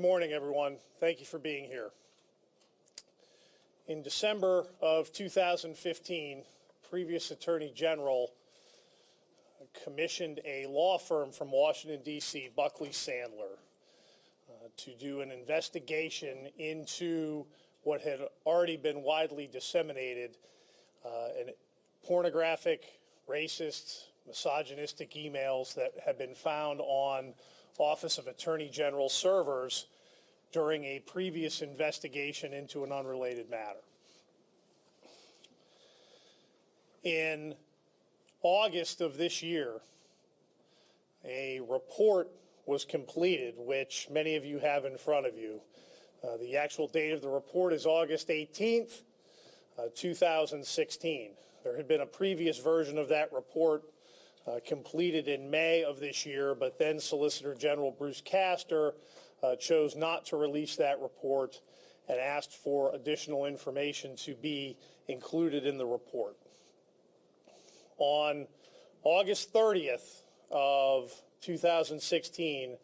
Good morning, everyone. Thank you for being here. In December of 2015, previous Attorney General commissioned a law firm from Washington, D.C., Buckley Sandler, to do an investigation into what had already been widely disseminated, pornographic, racist, misogynistic emails that had been found on Office of Attorney General servers during a previous investigation into an unrelated matter. In August of this year, a report was completed, which many of you have in front of you. The actual date of the report is August 18th, 2016. There had been a previous version of that report completed in May of this year, but then Solicitor General Bruce Castor chose not to release that report and asked for additional information to be included in the report. On August 30th of 2016,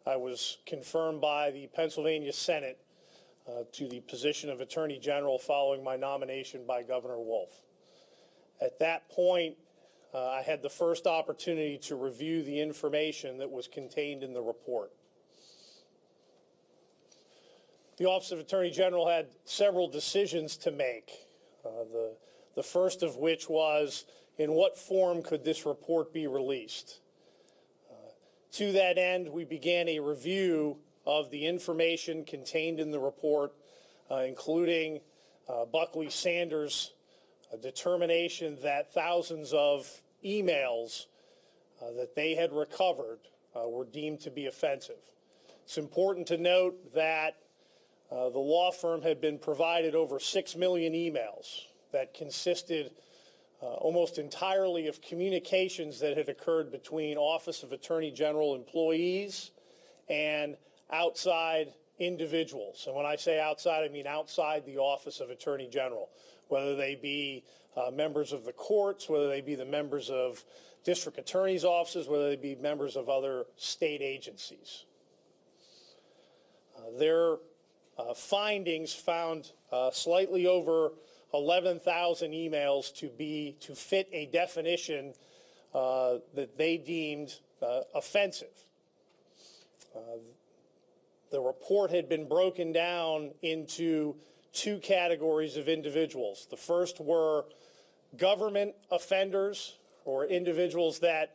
I was confirmed by the Pennsylvania Senate to the position of Attorney General following my nomination by Governor Wolf. At that point, I had the first opportunity to review the information that was contained in the report. The Office of Attorney General had several decisions to make, the first of which was, in what form could this report be released? To that end, we began a review of the information contained in the report, including Buckley Sanders' determination that thousands of emails that they had recovered were deemed to be offensive. It's important to note that the law firm had been provided over 6 million emails that consisted almost entirely of communications that had occurred between Office of Attorney General employees and outside individuals. And when I say outside, I mean outside the Office of Attorney General, whether they be members of the courts, whether they be the members of district attorneys' offices, whether they be members of other state agencies. Their findings found slightly over 11,000 emails to fit a definition that they deemed offensive. The report had been broken down into two categories of individuals. The first were government offenders, or individuals that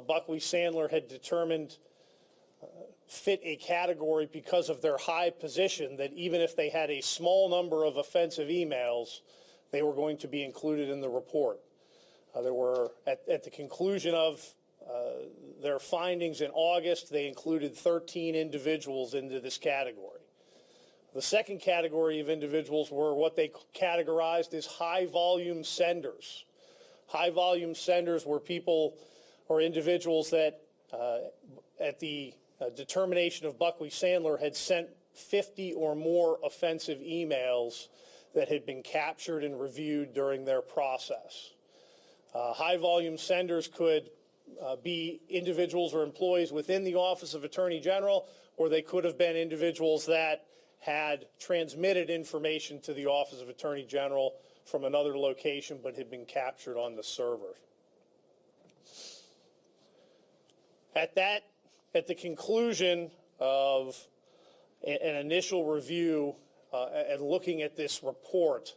Buckley Sandler had determined fit a category because of their high position, that even if they had a small number of offensive emails, they were going to be included in the report. There were, at the conclusion of their findings in August, they included 13 individuals into this category. The second category of individuals were what they categorized as high-volume senders. High-volume senders were people or individuals that, at the determination of Buckley Sandler, had sent 50 or more offensive emails that had been captured and reviewed during their process. High-volume senders could be individuals or employees within the Office of Attorney General, or they could have been individuals that had transmitted information to the Office of Attorney General from another location but had been captured on the server. At the conclusion of an initial review and looking at this report,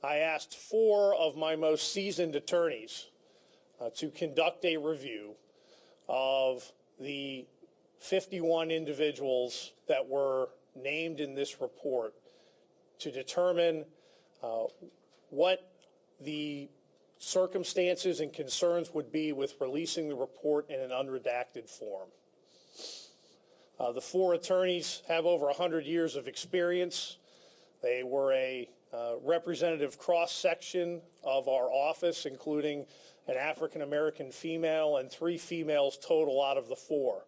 I asked 4 of my most seasoned attorneys to conduct a review of the 51 individuals that were named in this report to determine what the circumstances and concerns would be with releasing the report in an unredacted form. The 4 attorneys have over 100 years of experience. They were a representative cross-section of our office, including an African-American female and 3 females total out of the 4.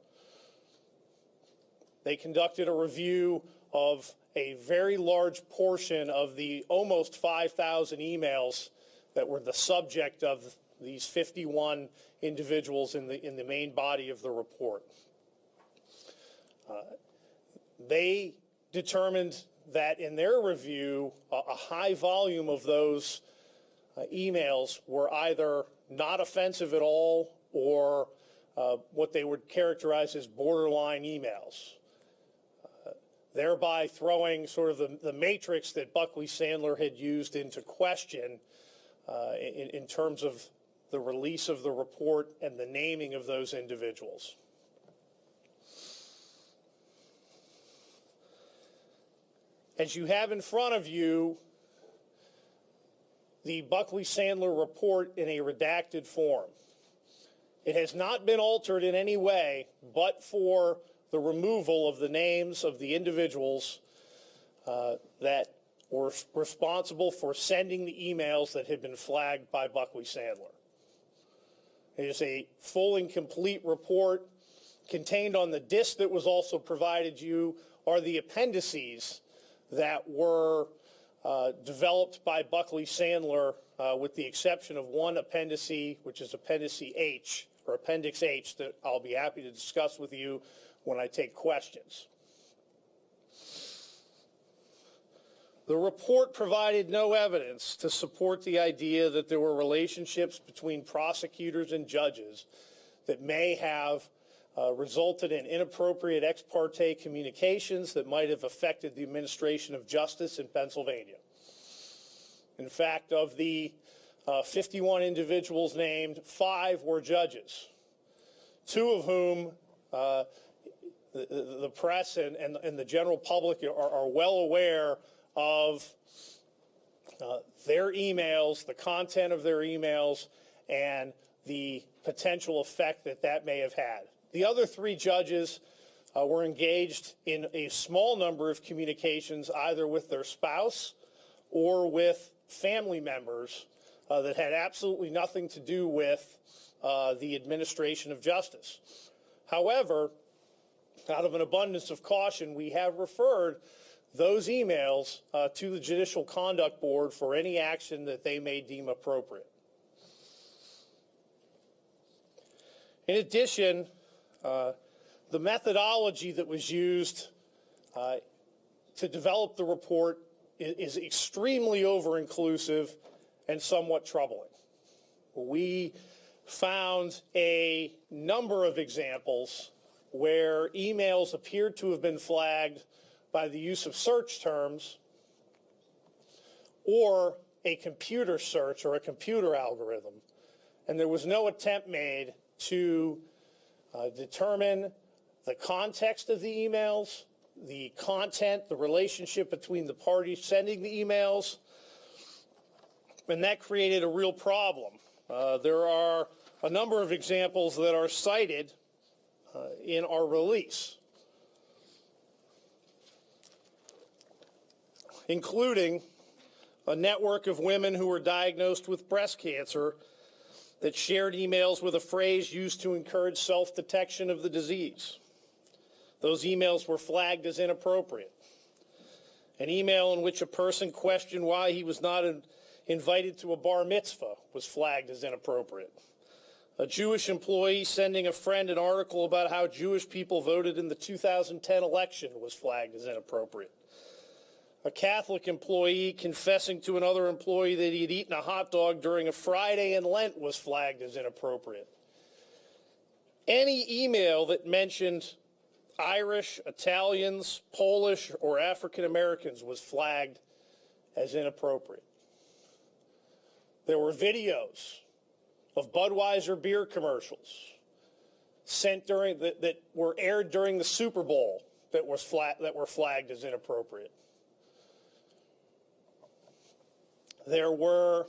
They conducted a review of a very large portion of the almost 5,000 emails that were the subject of these 51 individuals in the main body of the report. They determined that in their review, a high volume of those emails were either not offensive at all or what they would characterize as borderline emails, thereby throwing sort of the matrix that Buckley Sandler had used into question in terms of the release of the report and the naming of those individuals. As you have in front of you the Buckley Sandler report in a redacted form. It has not been altered in any way but for the removal of the names of the individuals that were responsible for sending the emails that had been flagged by Buckley Sandler. It is a full and complete report. Contained on the disk that was also provided you are the appendices that were developed by Buckley Sandler with the exception of one appendice, which is Appendix H, or Appendix H, that I'll be happy to discuss with you when I take questions. The report provided no evidence to support the idea that there were relationships between prosecutors and judges that may have resulted in inappropriate ex parte communications that might have affected the administration of justice in Pennsylvania. In fact, of the 51 individuals named, 5 were judges, 2 of whom the press and the general public are well aware of their emails, the content of their emails, and the potential effect that that may have had. The other 3 judges were engaged in a small number of communications either with their spouse or with family members that had absolutely nothing to do with the administration of justice. However, out of an abundance of caution, we have referred those emails to the Judicial Conduct Board for any action that they may deem appropriate. In addition, the methodology that was used to develop the report is extremely over-inclusive and somewhat troubling. We found a number of examples where emails appeared to have been flagged by the use of search terms or a computer search or a computer algorithm, and there was no attempt made to determine the context of the emails, the content, the relationship between the parties sending the emails, and that created a real problem. There are a number of examples that are cited in our release, including a network of women who were diagnosed with breast cancer that shared emails with a phrase used to encourage self-detection of the disease. Those emails were flagged as inappropriate. An email in which a person questioned why he was not invited to a bar mitzvah was flagged as inappropriate. A Jewish employee sending a friend an article about how Jewish people voted in the 2010 election was flagged as inappropriate. A Catholic employee confessing to another employee that he had eaten a hot dog during a Friday in Lent was flagged as inappropriate. Any email that mentioned Irish, Italians, Polish, or African Americans was flagged as inappropriate. There were videos of Budweiser beer commercials sent that were aired during the Super Bowl that were flagged as inappropriate. There were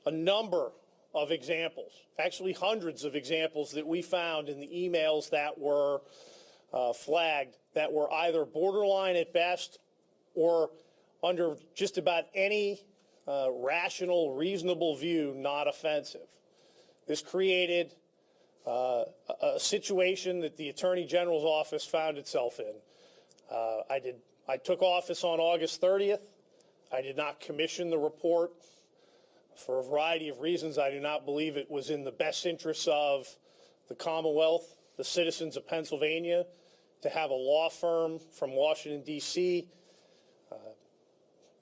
a number of examples, actually hundreds of examples that we found in the emails that were flagged that were either borderline at best or under just about any rational, reasonable view, not offensive. This created a situation that the Attorney General's office found itself in. I took office on August 30th. I did not commission the report. For a variety of reasons, I do not believe it was in the best interests of the Commonwealth, the citizens of Pennsylvania, to have a law firm from Washington, D.C.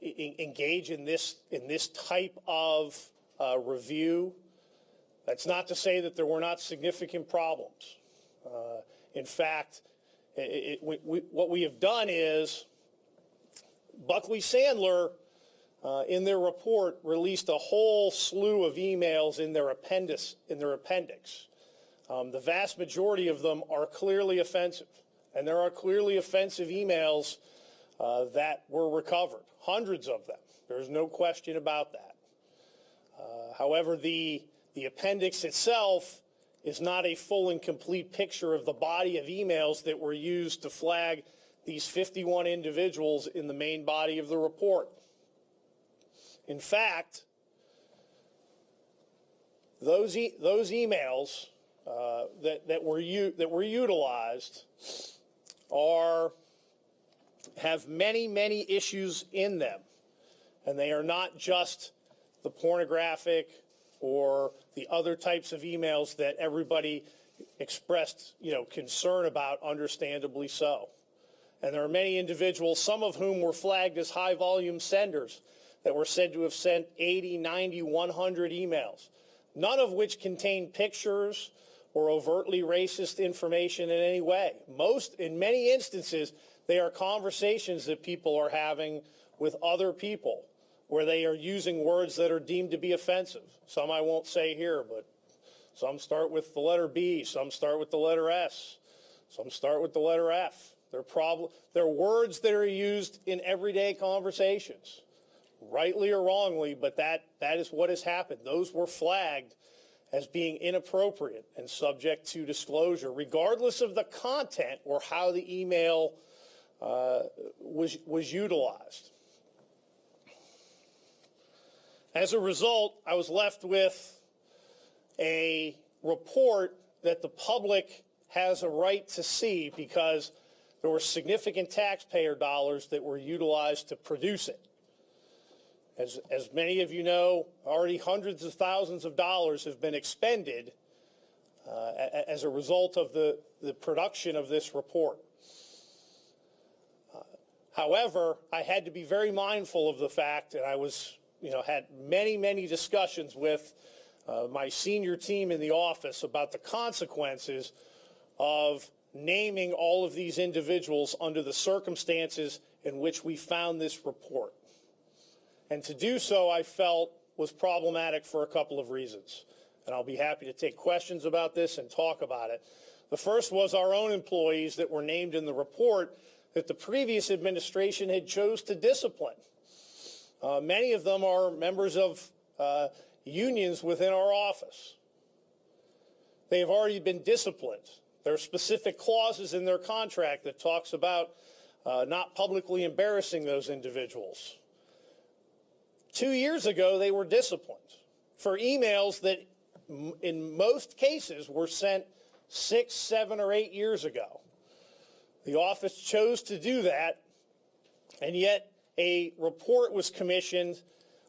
Engage in this type of review. That's not to say that there were not significant problems. In fact, what we have done is Buckley Sandler, in their report, released a whole slew of emails in their appendix. The vast majority of them are clearly offensive, and there are clearly offensive emails that were recovered, hundreds of them. There's no question about that. However, the appendix itself is not a full and complete picture of the body of emails that were used to flag these 51 individuals in the main body of the report. In fact, those emails that were utilized have many issues in them, and they are not just the pornographic or the other types of emails that everybody expressed, concern about, understandably so. And there are many individuals, some of whom were flagged as high-volume senders, that were said to have sent 80, 90, 100 emails, none of which contained pictures or overtly racist information in any way. In many instances, they are conversations that people are having with other people where they are using words that are deemed to be offensive. Some I won't say here, but some start with the letter B, some start with the letter S, some start with the letter F. They're words that are used in everyday conversations, rightly or wrongly, but that is what has happened. Those were flagged as being inappropriate and subject to disclosure, regardless of the content or how the email was utilized. As a result, I was left with a report that the public has a right to see because there were significant taxpayer dollars that were utilized to produce it. As many of you know, already hundreds of thousands of dollars have been expended as a result of the production of this report. However, I had to be very mindful of the fact, and I had many discussions with my senior team in the office about the consequences of naming all of these individuals under the circumstances in which we found this report. And to do so, I felt, was problematic for a couple of reasons. And I'll be happy to take questions about this and talk about it. The first was our own employees that were named in the report that the previous administration had chose to discipline. Many of them are members of unions within our office. They have already been disciplined. There are specific clauses in their contract that talks about not publicly embarrassing those individuals. 2 years ago, they were disciplined for emails that in most cases were sent 6, 7, or 8 years ago. The office chose to do that, and yet a report was commissioned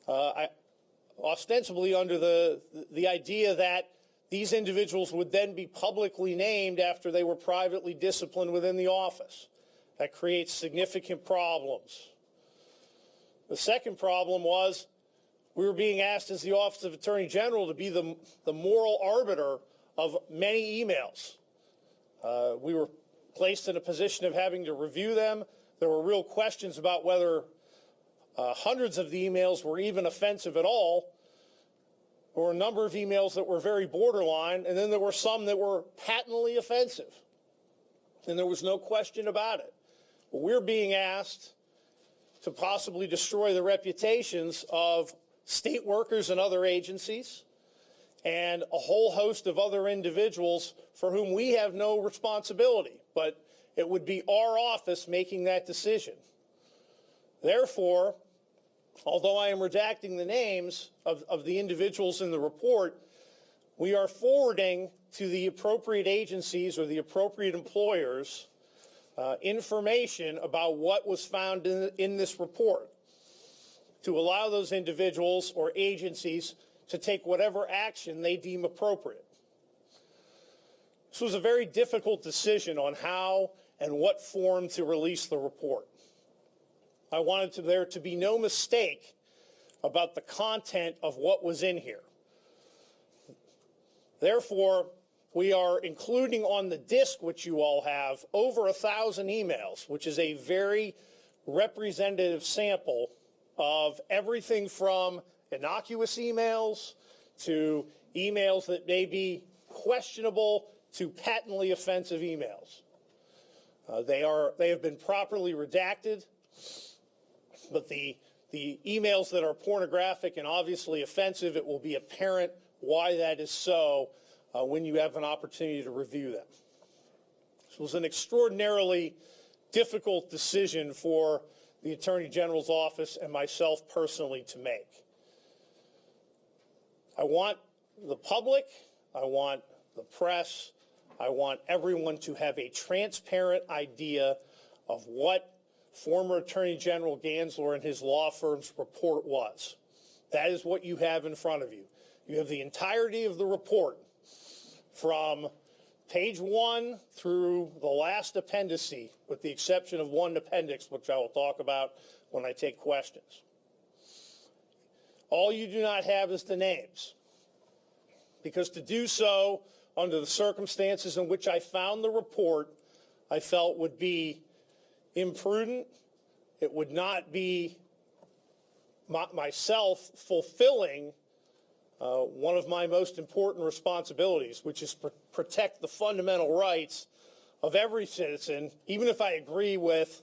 ostensibly under the idea that these individuals would then be publicly named after they were privately disciplined within the office. That creates significant problems. The second problem was we were being asked as the Office of Attorney General to be the moral arbiter of many emails. We were placed in a position of having to review them. There were real questions about whether hundreds of the emails were even offensive at all. There were a number of emails that were very borderline, and then there were some that were patently offensive. And there was no question about it. But we're being asked to possibly destroy the reputations of state workers and other agencies and a whole host of other individuals for whom we have no responsibility. But it would be our office making that decision. Therefore, although I am redacting the names of the individuals in the report, we are forwarding to the appropriate agencies or the appropriate employers information about what was found in this report to allow those individuals or agencies to take whatever action they deem appropriate. This was a very difficult decision on how and what form to release the report. I wanted there to be no mistake about the content of what was in here. Therefore, we are including on the disk, which you all have, over 1,000 emails, which is a very representative sample of everything from innocuous emails to emails that may be questionable to patently offensive emails. They have been properly redacted, but the emails that are pornographic and obviously offensive, it will be apparent why that is so when you have an opportunity to review them. This was an extraordinarily difficult decision for the Attorney General's office and myself personally to make. I want the public, I want the press, I want everyone to have a transparent idea of what former Attorney General Gansler and his law firm's report was. That is what you have in front of you. You have the entirety of the report from page 1 through the last appendice, with the exception of one appendix, which I will talk about when I take questions. All you do not have is the names, because to do so under the circumstances in which I found the report, I felt would be imprudent. It would not be myself fulfilling one of my most important responsibilities, which is protect the fundamental rights of every citizen, even if I agree with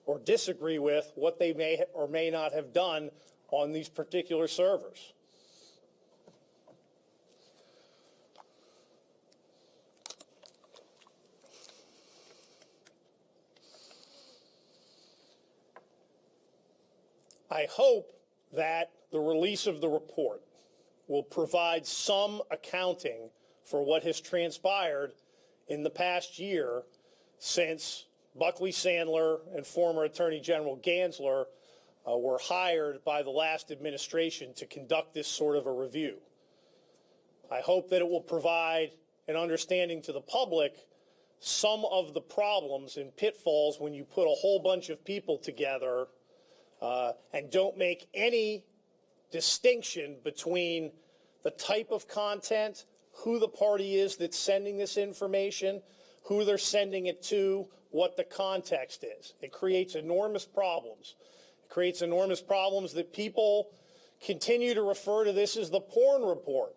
or disagree with what they may or may not have done on these particular servers. I hope that the release of the report will provide some accounting for what has transpired in the past year since Buckley Sandler and former Attorney General Gansler were hired by the last administration to conduct this sort of a review. I hope that it will provide an understanding to the public some of the problems and pitfalls when you put a whole bunch of people together and don't make any distinction between the type of content, who the party is that's sending this information, who they're sending it to, what the context is. It creates enormous problems. It creates enormous problems that people continue to refer to this as the porn report,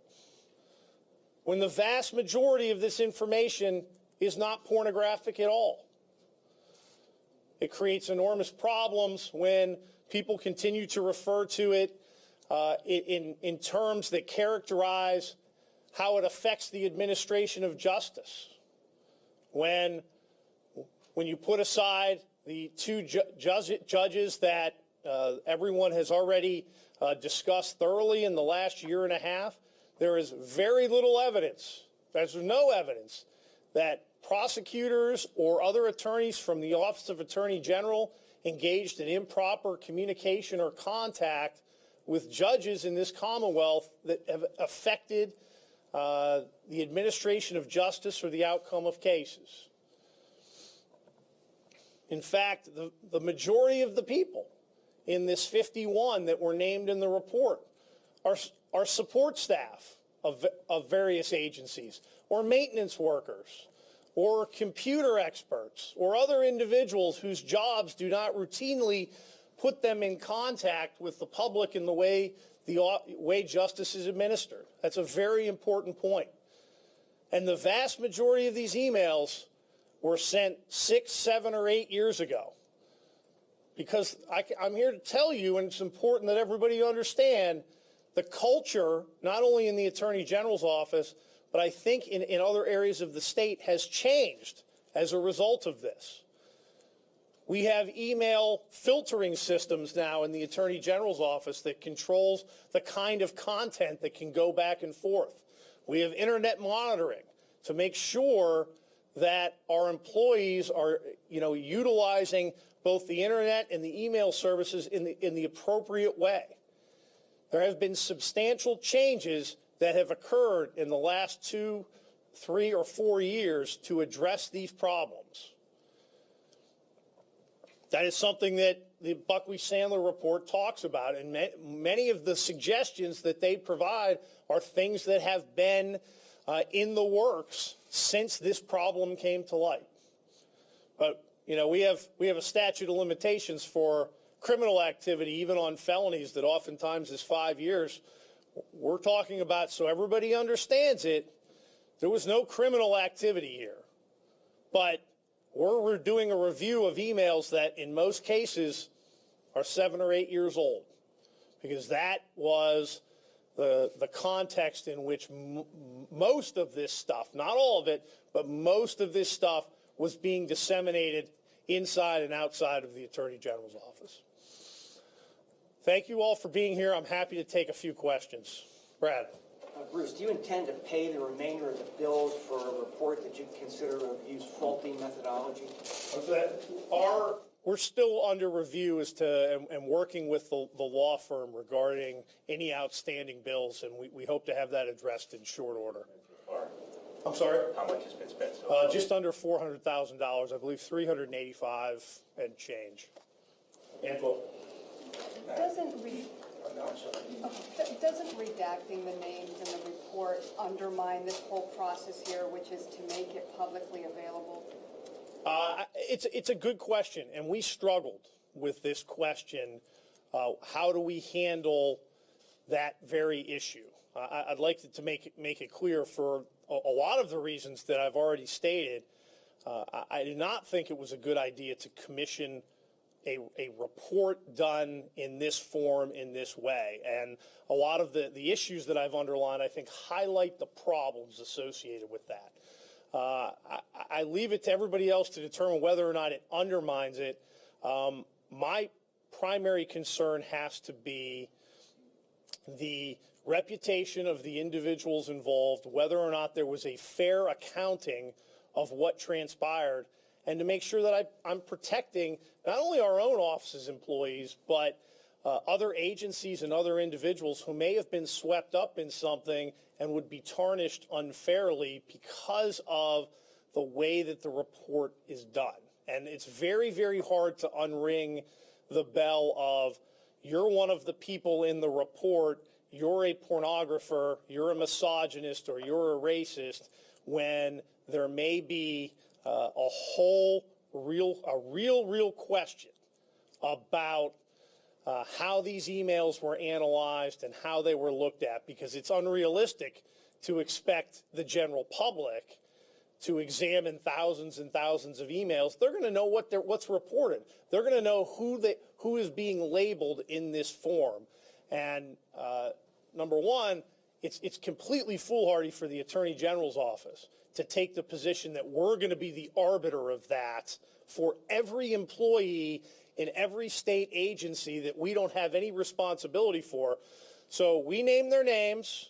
when the vast majority of this information is not pornographic at all. It creates enormous problems when people continue to refer to it in terms that characterize how it affects the administration of justice. When you put aside the two judges that everyone has already discussed thoroughly in the last year and a half, there is very little evidence, there's no evidence, that prosecutors or other attorneys from the Office of Attorney General engaged in improper communication or contact with judges in this Commonwealth that have affected the administration of justice or the outcome of cases. In fact, the majority of the people in this 51 that were named in the report are support staff of various agencies, or maintenance workers, or computer experts, or other individuals whose jobs do not routinely put them in contact with the public in the way justice is administered. That's a very important point. And the vast majority of these emails were sent 6, 7, or 8 years ago. Because I'm here to tell you, and it's important that everybody understand, the culture, not only in the Attorney General's office, but I think in other areas of the state, has changed as a result of this. We have email filtering systems now in the Attorney General's office that controls the kind of content that can go back and forth. We have internet monitoring to make sure that our employees are, utilizing both the internet and the email services in the appropriate way. There have been substantial changes that have occurred in the last 2, 3, or 4 years to address these problems. That is something that the Buckley-Sandler report talks about, and many of the suggestions that they provide are things that have been in the works since this problem came to light. But, you know, we have a statute of limitations for criminal activity, even on felonies, that oftentimes is 5 years. We're talking about, so everybody understands it, there was no criminal activity here. But we're doing a review of emails that in most cases are 7 or 8 years old, because that was the context in which most of this stuff, not all of it, but most of this stuff was being disseminated inside and outside of the Attorney General's office. Thank you all for being here. I'm happy to take a few questions. Brad. Bruce, do you intend to pay the remainder of the bills for a report that you consider to have used faulty methodology? We're still under review as to and working with the law firm regarding any outstanding bills, and we hope to have that addressed in short order. I'm sorry? How much has been spent so far? Just under $400,000, I believe $385 and change. Angela? Doesn't redacting the names in the report undermine this whole process here, which is to make it publicly available? It's a good question, and we struggled with this question. How do we handle that very issue? I'd like to make it clear for a lot of the reasons that I've already stated. I did not think it was a good idea to commission a report done in this form, in this way. And a lot of the issues that I've underlined, I think, highlight the problems associated with that. I leave it to everybody else to determine whether or not it undermines it. My primary concern has to be the reputation of the individuals involved, whether or not there was a fair accounting of what transpired, and to make sure that I'm protecting not only our own office's employees, but other agencies and other individuals who may have been swept up in something and would be tarnished unfairly because of the way that the report is done. And it's very, very hard to unring the bell of, you're one of the people in the report, you're a pornographer, you're a misogynist, or you're a racist, when there may be a real question about how these emails were analyzed and how they were looked at, because it's unrealistic to expect the general public to examine thousands and thousands of emails. They're going to know what's reported. They're going to know who is being labeled in this form. And number one, it's completely foolhardy for the Attorney General's office to take the position that we're going to be the arbiter of that for every employee in every state agency that we don't have any responsibility for. So we name their names,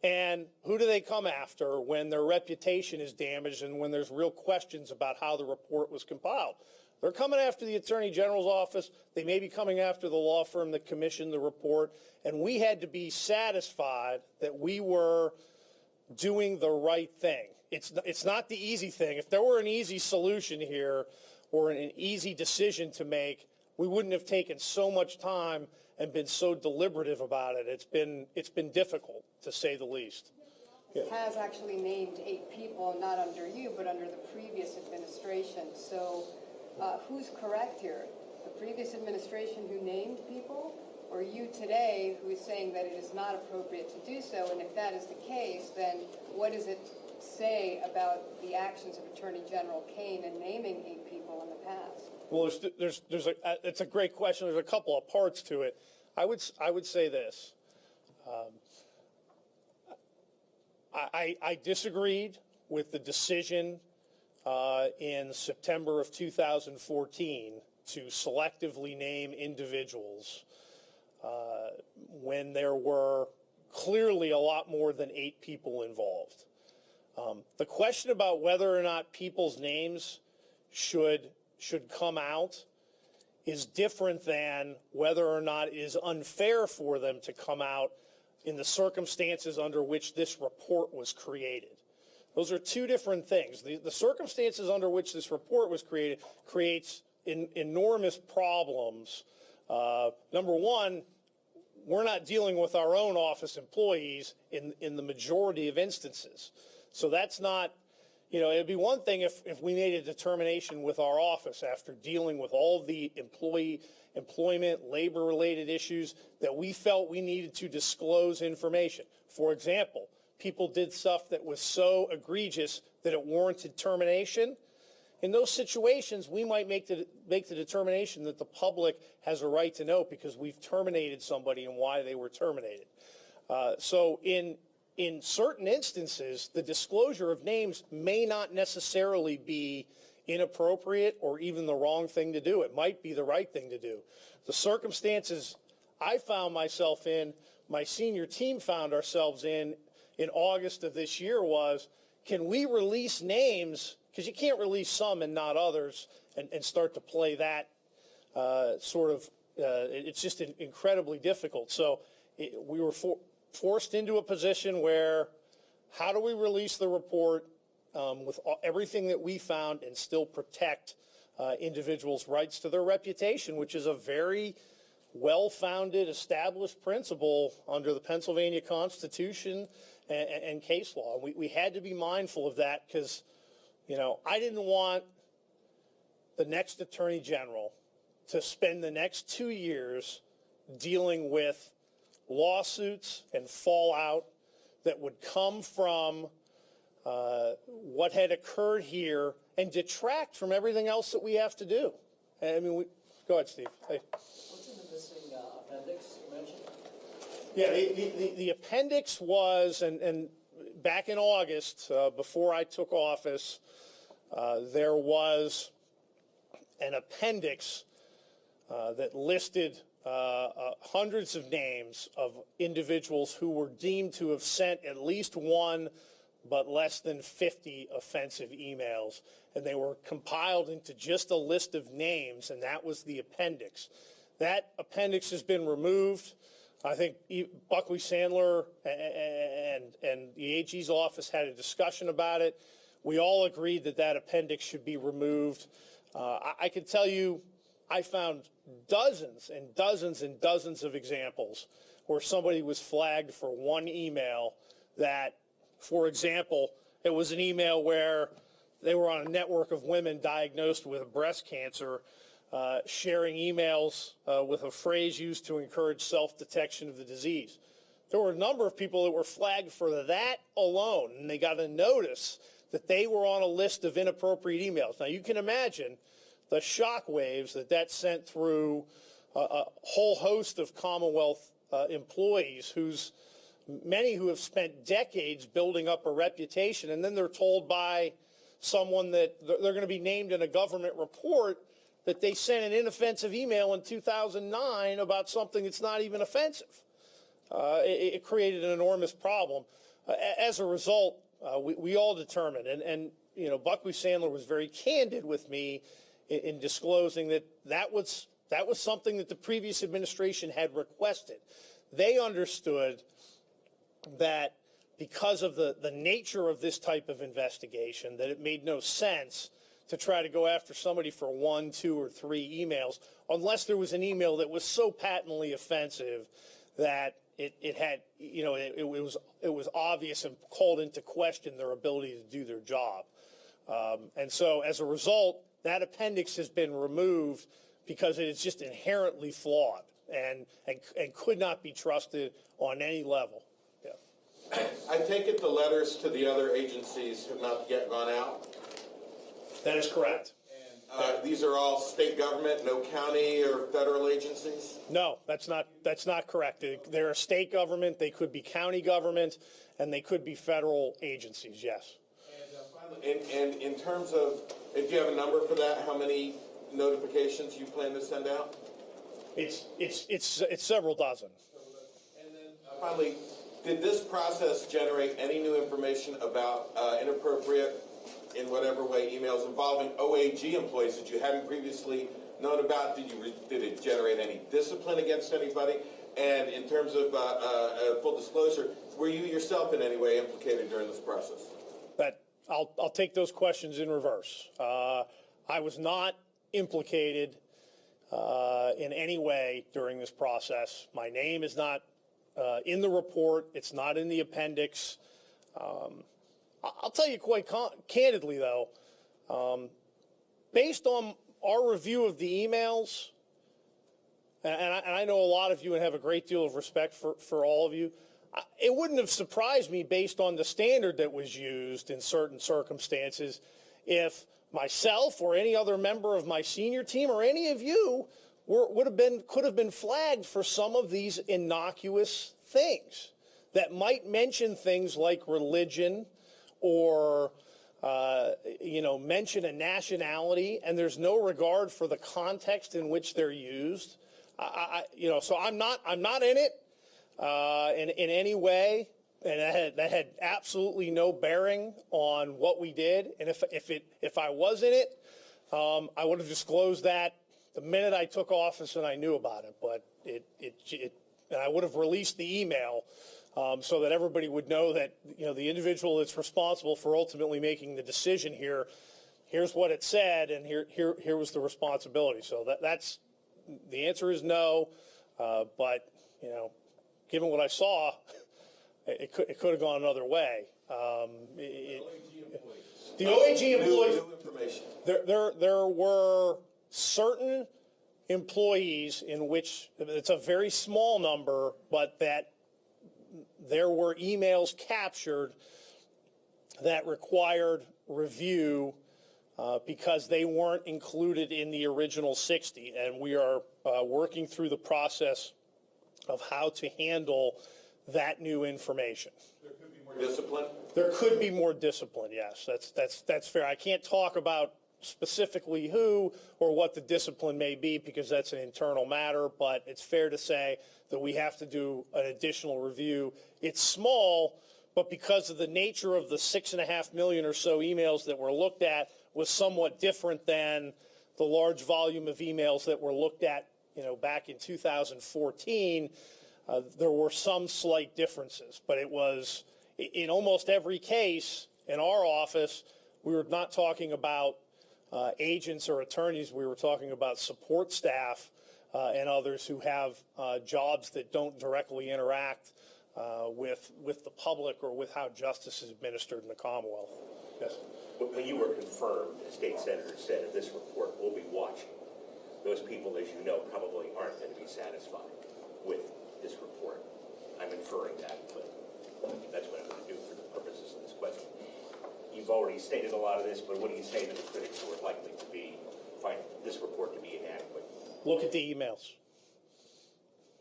and who do they come after when their reputation is damaged and when there's real questions about how the report was compiled? They're coming after the Attorney General's office. They may be coming after the law firm that commissioned the report. And we had to be satisfied that we were doing the right thing. It's not the easy thing. If there were an easy solution here or an easy decision to make, we wouldn't have taken so much time and been so deliberative about it. It's been difficult, to say the least. Yeah. Has actually named 8 people, not under you, but under the previous administration. So who's correct here? The previous administration who named people, or you today who is saying that it is not appropriate to do so? And if that is the case, then what does it say about the actions of Attorney General Kaine in naming 8 people in the past? Well, it's a great question. There's a couple of parts to it. I would say this. I disagreed with the decision in September of 2014 to selectively name individuals when there were clearly a lot more than 8 people involved. The question about whether or not people's names should come out is different than whether or not it is unfair for them to come out in the circumstances under which this report was created. Those are two different things. The circumstances under which this report was created creates enormous problems. Number one, we're not dealing with our own office employees in the majority of instances. So that's not, it'd be one thing if we made a determination with our office after dealing with all the employment, labor-related issues that we felt we needed to disclose information. For example, people did stuff that was so egregious that it warranted termination. In those situations, we might make the determination that the public has a right to know because we've terminated somebody and why they were terminated. So in certain instances, the disclosure of names may not necessarily be inappropriate or even the wrong thing to do. It might be the right thing to do. The circumstances I found myself in, my senior team found ourselves in August of this year was, can we release names? Because you can't release some and not others and start to play that it's just incredibly difficult. So we were forced into a position where how do we release the report with everything that we found and still protect individuals' rights to their reputation, which is a very well-founded, established principle under the Pennsylvania Constitution and case law. We had to be mindful of that because, I didn't want the next Attorney General to spend the next 2 years dealing with lawsuits and fallout that would come from what had occurred here and detract from everything else that we have to do. I mean, go ahead, Steve. Hey. What's in the missing appendix you mentioned? Yeah, the appendix was, and back in August, before I took office, there was an appendix that listed hundreds of names of individuals who were deemed to have sent at least one but less than 50 offensive emails. And they were compiled into just a list of names, and that was the appendix. That appendix has been removed. I think Buckley Sandler and the AG's office had a discussion about it. We all agreed that that appendix should be removed. I can tell you I found dozens and dozens and dozens of examples where somebody was flagged for one email that, for example, it was an email where they were on a network of women diagnosed with breast cancer, sharing emails with a phrase used to encourage self-detection of the disease. There were a number of people that were flagged for that alone, and they got a notice that they were on a list of inappropriate emails. Now, you can imagine the shockwaves that sent through a whole host of Commonwealth employees many who have spent decades building up a reputation, and then they're told by someone that they're going to be named in a government report that they sent an inoffensive email in 2009 about something that's not even offensive. It created an enormous problem. As a result, we all determined, and Buckley Sandler was very candid with me in disclosing that was something that the previous administration had requested. They understood that because of the nature of this type of investigation, that it made no sense to try to go after somebody for 1, 2, or 3 emails unless there was an email that was so patently offensive that it was obvious and called into question their ability to do their job. And so as a result, that appendix has been removed because it is just inherently flawed and could not be trusted on any level. Yeah. I take it the letters to the other agencies have not yet gone out? That is correct. These are all state government, no county or federal agencies? No, that's not correct. They're a state government, they could be county government, and they could be federal agencies, yes. And in terms of, do you have a number for that, how many notifications you plan to send out? It's several dozen. And then finally, did this process generate any new information about inappropriate, in whatever way, emails involving OAG employees that you hadn't previously known about? Did it generate any discipline against anybody? And in terms of full disclosure, were you yourself in any way implicated during this process? I'll take those questions in reverse. I was not implicated in any way during this process. My name is not in the report. It's not in the appendix. I'll tell you quite candidly, though, based on our review of the emails, and I know a lot of you and have a great deal of respect for all of you, it wouldn't have surprised me based on the standard that was used in certain circumstances if myself or any other member of my senior team or any of you could have been flagged for some of these innocuous things that might mention things like religion or mention a nationality, and there's no regard for the context in which they're used. So I'm not in it in any way, and that had absolutely no bearing on what we did. And if I was in it, I would have disclosed that the minute I took office and I knew about it. But and I would have released the email so that everybody would know that the individual that's responsible for ultimately making the decision here. Here's what it said, and here was the responsibility. So that's the answer is no. But given what I saw, it could have gone another way. The OAG employees. New information. There were certain employees in which it's a very small number, but that there were emails captured that required review because they weren't included in the original 60, and we are working through the process of how to handle that new information. There could be more discipline. There could be more discipline, yes. That's fair. I can't talk about specifically who or what the discipline may be because that's an internal matter, but it's fair to say that we have to do an additional review. It's small, but because of the nature of the 6.5 million or so emails that were looked at was somewhat different than the large volume of emails that were looked at, back in 2014. There were some slight differences, but it was in almost every case in our office, we were not talking about agents or attorneys. We were talking about support staff and others who have jobs that don't directly interact with the public or with how justice is administered in the Commonwealth. Yes. When you were confirmed, the state senator said that this report will be watching. Those people, as you know, probably aren't going to be satisfied with this report. I'm inferring that, but that's what I'm going to do for the purposes of this question. You've already stated a lot of this, but what do you say to the critics who are likely to find this report to be inadequate? Look at the emails.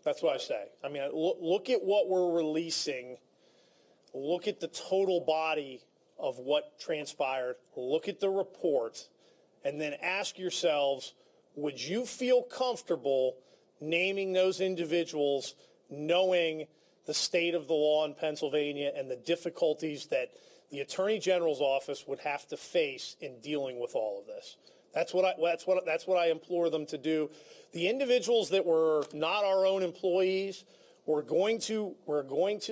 That's what I say. I mean, look at what we're releasing. Look at the total body of what transpired. Look at the report, and then ask yourselves, would you feel comfortable naming those individuals, knowing the state of the law in Pennsylvania and the difficulties that the Attorney General's office would have to face in dealing with all of this? That's what I implore them to do. The individuals that were not our own employees, we're going to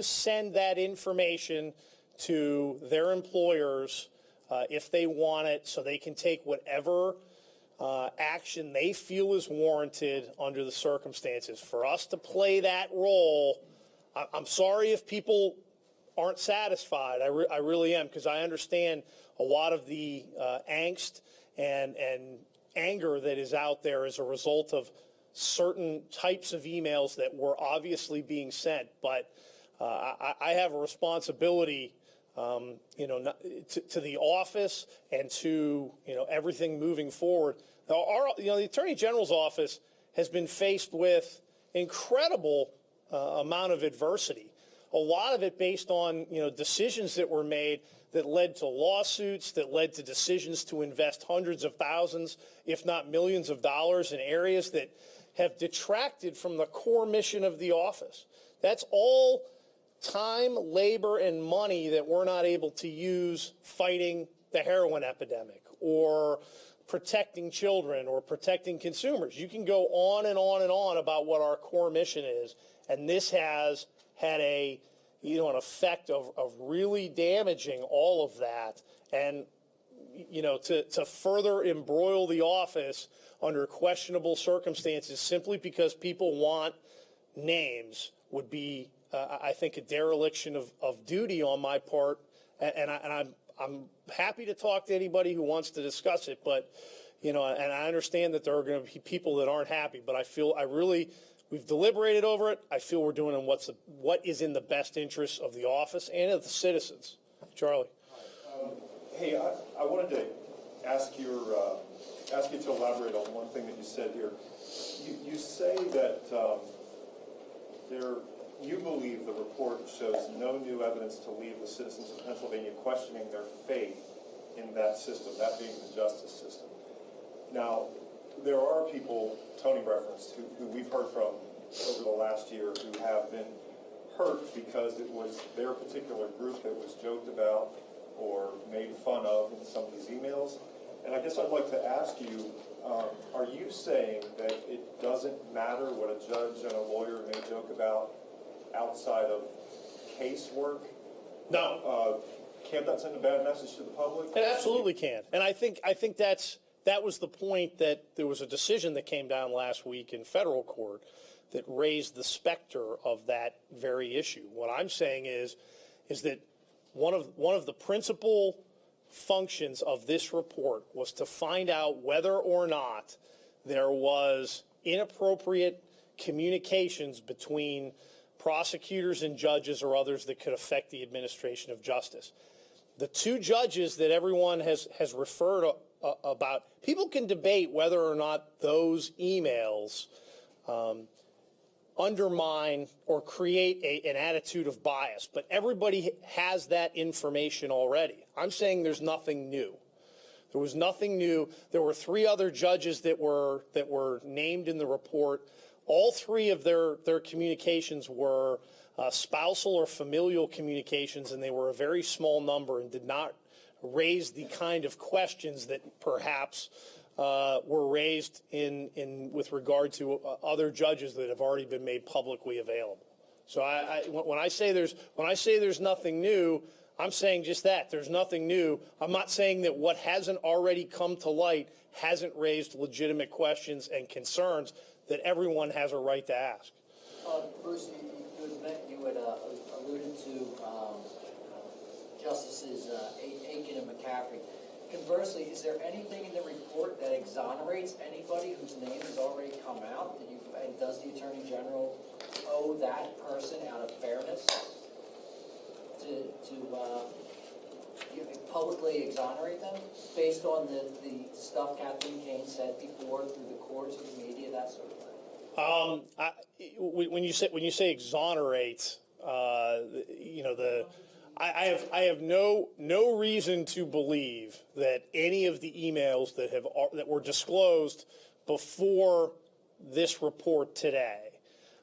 send that information to their employers if they want it, so they can take whatever action they feel is warranted under the circumstances. For us to play that role, I'm sorry if people aren't satisfied. I really am, because I understand a lot of the angst and anger that is out there as a result of certain types of emails that were obviously being sent. But I have a responsibility, to the office and to everything moving forward. The Attorney General's office has been faced with incredible amount of adversity. A lot of it based on decisions that were made that led to lawsuits, that led to decisions to invest hundreds of thousands, if not millions of dollars in areas that have detracted from the core mission of the office. That's all time, labor, and money that we're not able to use fighting the heroin epidemic or protecting children or protecting consumers. You can go on and on and on about what our core mission is, and this has had an effect of really damaging all of that. And to further embroil the office under questionable circumstances simply because people want names would be, I think, a dereliction of duty on my part. And I'm happy to talk to anybody who wants to discuss it, but, and I understand that there are going to be people that aren't happy, but we've deliberated over it. I feel we're doing what is in the best interest of the office and of the citizens. Charlie. Hey, I wanted to ask you to elaborate on one thing that you said here. You say that you believe the report shows no new evidence to leave the citizens of Pennsylvania questioning their faith in that system, that being the justice system. Now, there are people, Tony referenced, who we've heard from over the last year who have been hurt because it was their particular group that was joked about or made fun of in some of these emails. And I guess I'd like to ask you, are you saying that it doesn't matter what a judge and a lawyer may joke about outside of casework? No. Can't that send a bad message to the public? It absolutely can. And I think that was the point, that there was a decision that came down last week in federal court that raised the specter of that very issue. What I'm saying is that one of the principal functions of this report was to find out whether or not there was inappropriate communications between prosecutors and judges or others that could affect the administration of justice. The two judges that everyone has referred about, people can debate whether or not those emails undermine or create an attitude of bias, but everybody has that information already. I'm saying there's nothing new. There was nothing new. There were three other judges that were named in the report. All three of their communications were spousal or familial communications, and they were a very small number and did not raise the kind of questions that perhaps were raised with regard to other judges that have already been made publicly available. So when I say there's nothing new, I'm saying just that. There's nothing new. I'm not saying that what hasn't already come to light hasn't raised legitimate questions and concerns that everyone has a right to ask. Bruce, you had alluded to Justices Aiken and McCaffrey. Conversely, is there anything in the report that exonerates anybody whose name has already come out? And does the Attorney General owe that person, out of fairness, to publicly exonerate them based on the stuff Kathleen Kane said before through the courts, through the media, that sort of thing? When you say exonerate, I have no reason to believe that any of the emails that were disclosed before this report today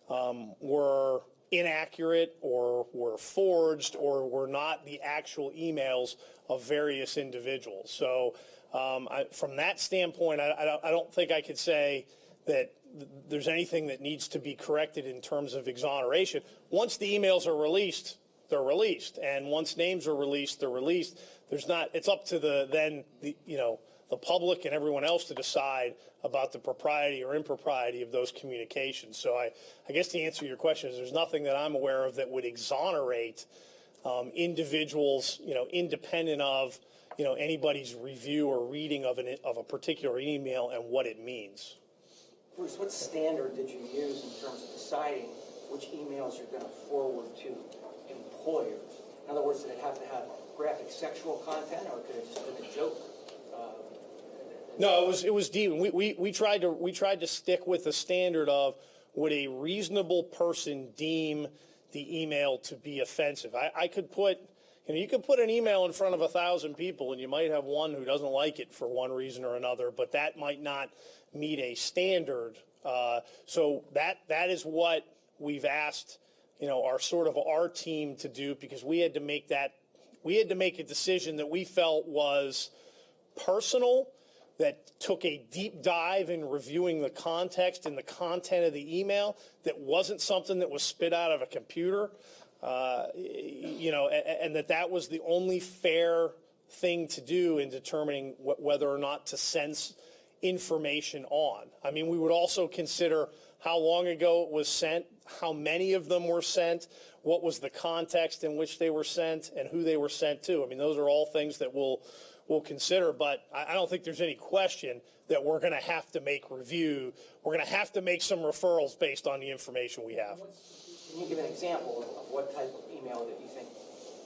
were inaccurate or were forged or were not the actual emails of various individuals. So from that standpoint, I don't think I could say that there's anything that needs to be corrected in terms of exoneration. Once the emails are released, they're released, and once names are released, they're released. It's up to the public and everyone else to decide about the propriety or impropriety of those communications. So I guess the answer to your question is there's nothing that I'm aware of that would exonerate individuals, independent of anybody's review or reading of a particular email and what it means. Bruce, what standard did you use in terms of deciding which emails you're going to forward to employers? In other words, did it have to have graphic sexual content, or could it just been a joke? No, it was deep. We tried to stick with the standard of, would a reasonable person deem the email to be offensive? I could put, you could put an email in front of 1,000 people, and you might have one who doesn't like it for one reason or another, but that might not meet a standard. So that is what we've asked, our team to do, because we had to make a decision that we felt was personal, that took a deep dive in reviewing the context and the content of the email, that wasn't something that was spit out of a computer, and that was the only fair thing to do in determining whether or not to send information on. I mean, we would also consider how long ago it was sent, how many of them were sent, what was the context in which they were sent, and who they were sent to. I mean, those are all things that we'll consider, but I don't think there's any question that we're going to have to make review. We're going to have to make some referrals based on the information we have. Can you give an example of what type of email that you think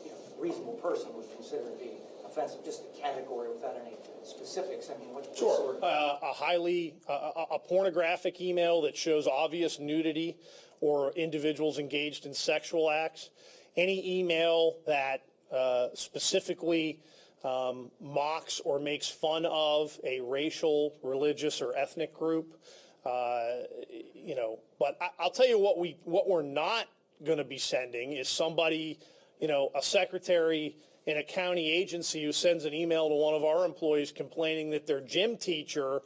a reasonable person would consider to be offensive, just a category without any specifics? I mean, what sort of... A pornographic email that shows obvious nudity or individuals engaged in sexual acts. Any email that specifically mocks or makes fun of a racial, religious, or ethnic group. But I'll tell you what we're not going to be sending is somebody, a secretary in a county agency who sends an email to one of our employees complaining that their gym teacher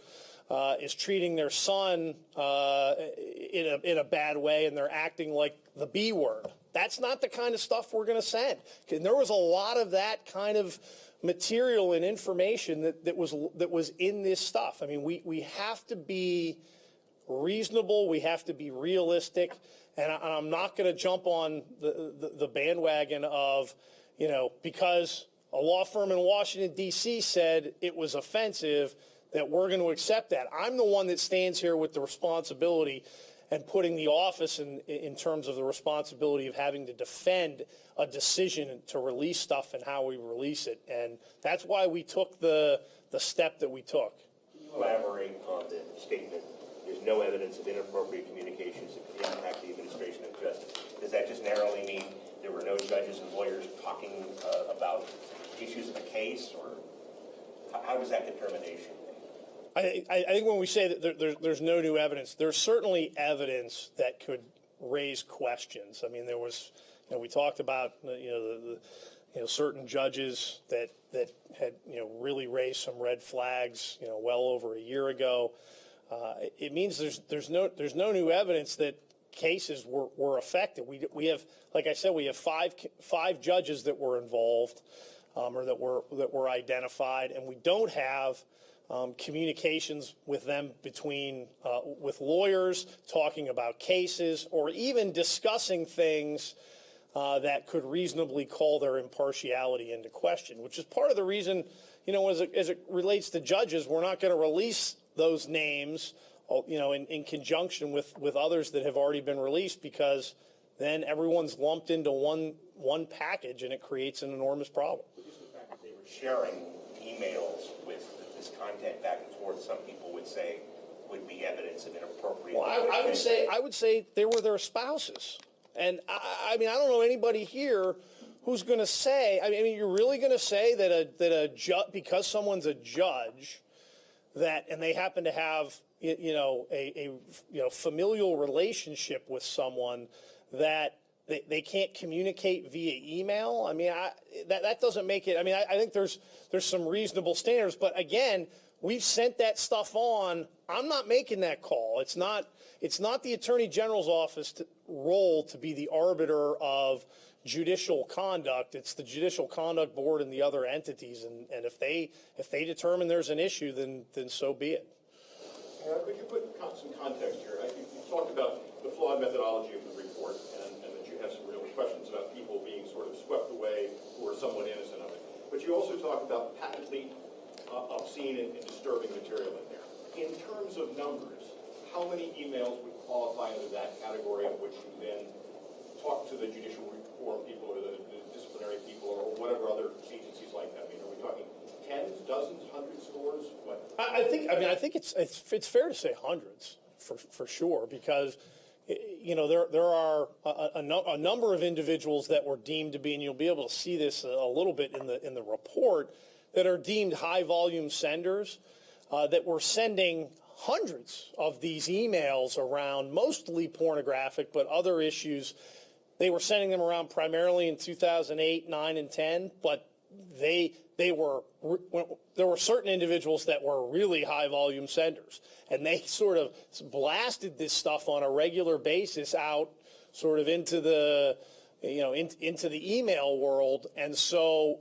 is treating their son in a bad way and they're acting like the B word. That's not the kind of stuff we're going to send. And there was a lot of that kind of material and information that was in this stuff. I mean, we have to be reasonable. We have to be realistic. And I'm not going to jump on the bandwagon of, because a law firm in Washington, D.C. said it was offensive, that we're going to accept that. I'm the one that stands here with the responsibility and putting the office in terms of the responsibility of having to defend a decision to release stuff and how we release it. And that's why we took the step that we took. Can you elaborate on the statement, there's no evidence of inappropriate communications that could impact the administration of justice? Does that just narrowly mean there were no judges and lawyers talking about issues of the case, or how does that determination? I think when we say that there's no new evidence, there's certainly evidence that could raise questions. I mean, there was, we talked about, certain judges that had, really raised some red flags, well over a year ago. It means there's no new evidence that cases were affected. We have, like I said, we have five judges that were involved, or that were identified, and we don't have communications with them with lawyers talking about cases or even discussing things that could reasonably call their impartiality into question, which is part of the reason, as it relates to judges, we're not going to release those names, in conjunction with others that have already been released, because then everyone's lumped into one package and it creates an enormous problem. Just the fact that they were sharing emails with this content back and forth, some people would say would be evidence of inappropriate. Well, I would say they were their spouses, and I mean I don't know anybody here who's going to say. I mean, you're really going to say that because someone's a judge, and they happen to have a familial relationship with someone, that they can't communicate via email? I mean, that doesn't make it. I mean, I think there's some reasonable standards, but again, we've sent that stuff on. I'm not making that call. It's not the Attorney General's office role to be the arbiter of judicial conduct. It's the Judicial Conduct Board and the other entities, and if they determine there's an issue, then so be it. Could you put some context here? You talked about the flawed methodology of the report, and that you have some real questions about people being sort of swept away who are somewhat innocent of it. But you also talk about patently obscene and disturbing material in there. In terms of numbers, how many emails would qualify into that category of which you then talk to the judicial reform people or the disciplinary people or whatever other agencies like that? I mean, are we talking tens, dozens, hundreds, scores? What? I think it's fair to say hundreds for sure, because there are a number of individuals that were deemed to be, and you'll be able to see this a little bit in the report, that are deemed high volume senders that were sending hundreds of these emails around, mostly pornographic, but other issues. They were sending them around primarily in 2008, 9, and 10, but there were certain individuals that were really high volume senders, and they sort of blasted this stuff on a regular basis out sort of into the into the email world. And so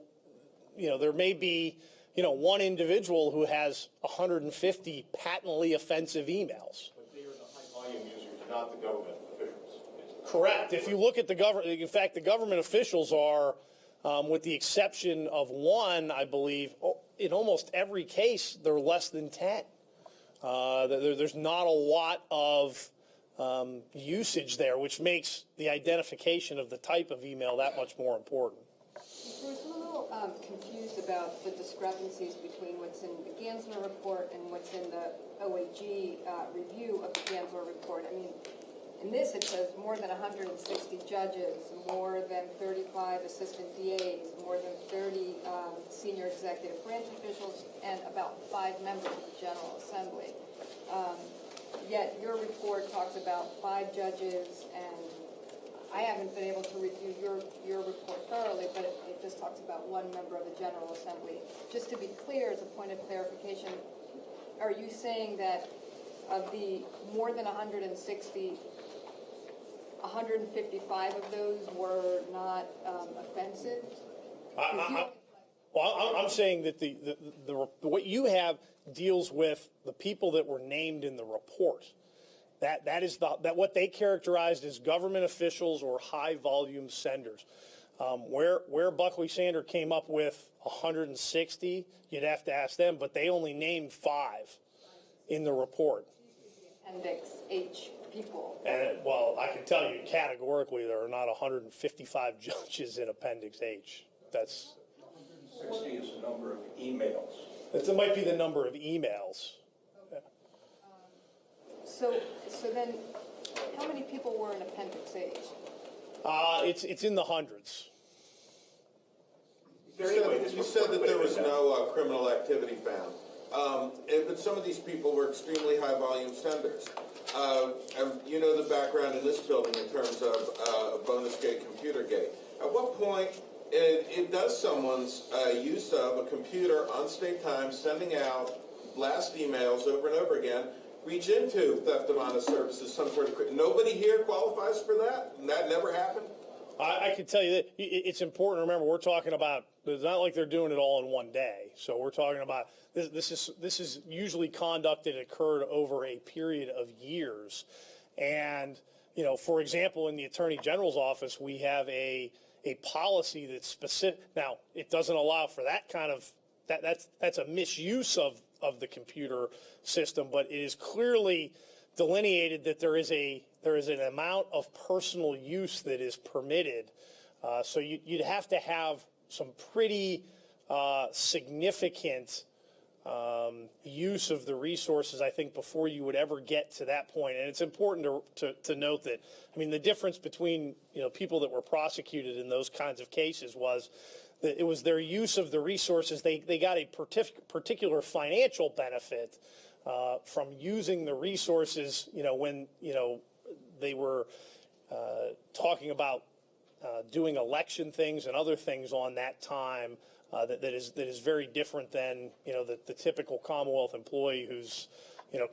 there may be, one individual who has 150 patently offensive emails. But they are the high-volume users, not the government officials. Correct. If you look at the government, in fact, the government officials are, with the exception of one, I believe, in almost every case, they're less than 10. There's not a lot of usage there, which makes the identification of the type of email that much more important. Bruce, I'm a little confused about the discrepancies between what's in the Gansler report and what's in the OAG review of the Gansler report. I mean, in this it says more than 160 judges, more than 35 assistant DAs, more than 30 senior executive branch officials, and about 5 members of the General Assembly. Yet your report talks about 5 judges, and I haven't been able to review your report thoroughly, but it just talks about 1 member of the General Assembly. Just to be clear, as a point of clarification, are you saying that of the more than 160, 155 of those were not offensive? I'm saying that the what you have deals with the people that were named in the report. That is what they characterized as government officials or high volume senders. Where Buckley Sander came up with 160, you'd have to ask them, but they only named 5 in the report. Appendix H people. And well, I can tell you categorically there are not 155 judges in Appendix H. That's 60 is the number of emails. It might be the number of emails. So then, how many people were in Appendix H? It's in the hundreds. You said that there was no criminal activity found. But some of these people were extremely high-volume senders. And you know the background in this building in terms of bonus gate, computer gate. At what point it does someone's use of a computer on state time, sending out blast emails over and over again, reach into theft of honest services, some sort of... Nobody here qualifies for that? And that never happened? I can tell you that it's important to remember we're talking about, it's not like they're doing it all in one day. So we're talking about, this is usually conducted, occurred over a period of years. And, for example, in the Attorney General's office, we have a policy that's specific. Now, it doesn't allow for that kind of, that's a misuse of the computer system, but it is clearly delineated that there is an amount of personal use that is permitted. So you'd have to have some pretty significant use of the resources, I think, before you would ever get to that point. And it's important to note that, the difference between, people that were prosecuted in those kinds of cases was that it was their use of the resources. They got a particular financial benefit from using the resources, when, they were talking about doing election things and other things on that time that is very different than, the typical Commonwealth employee who's,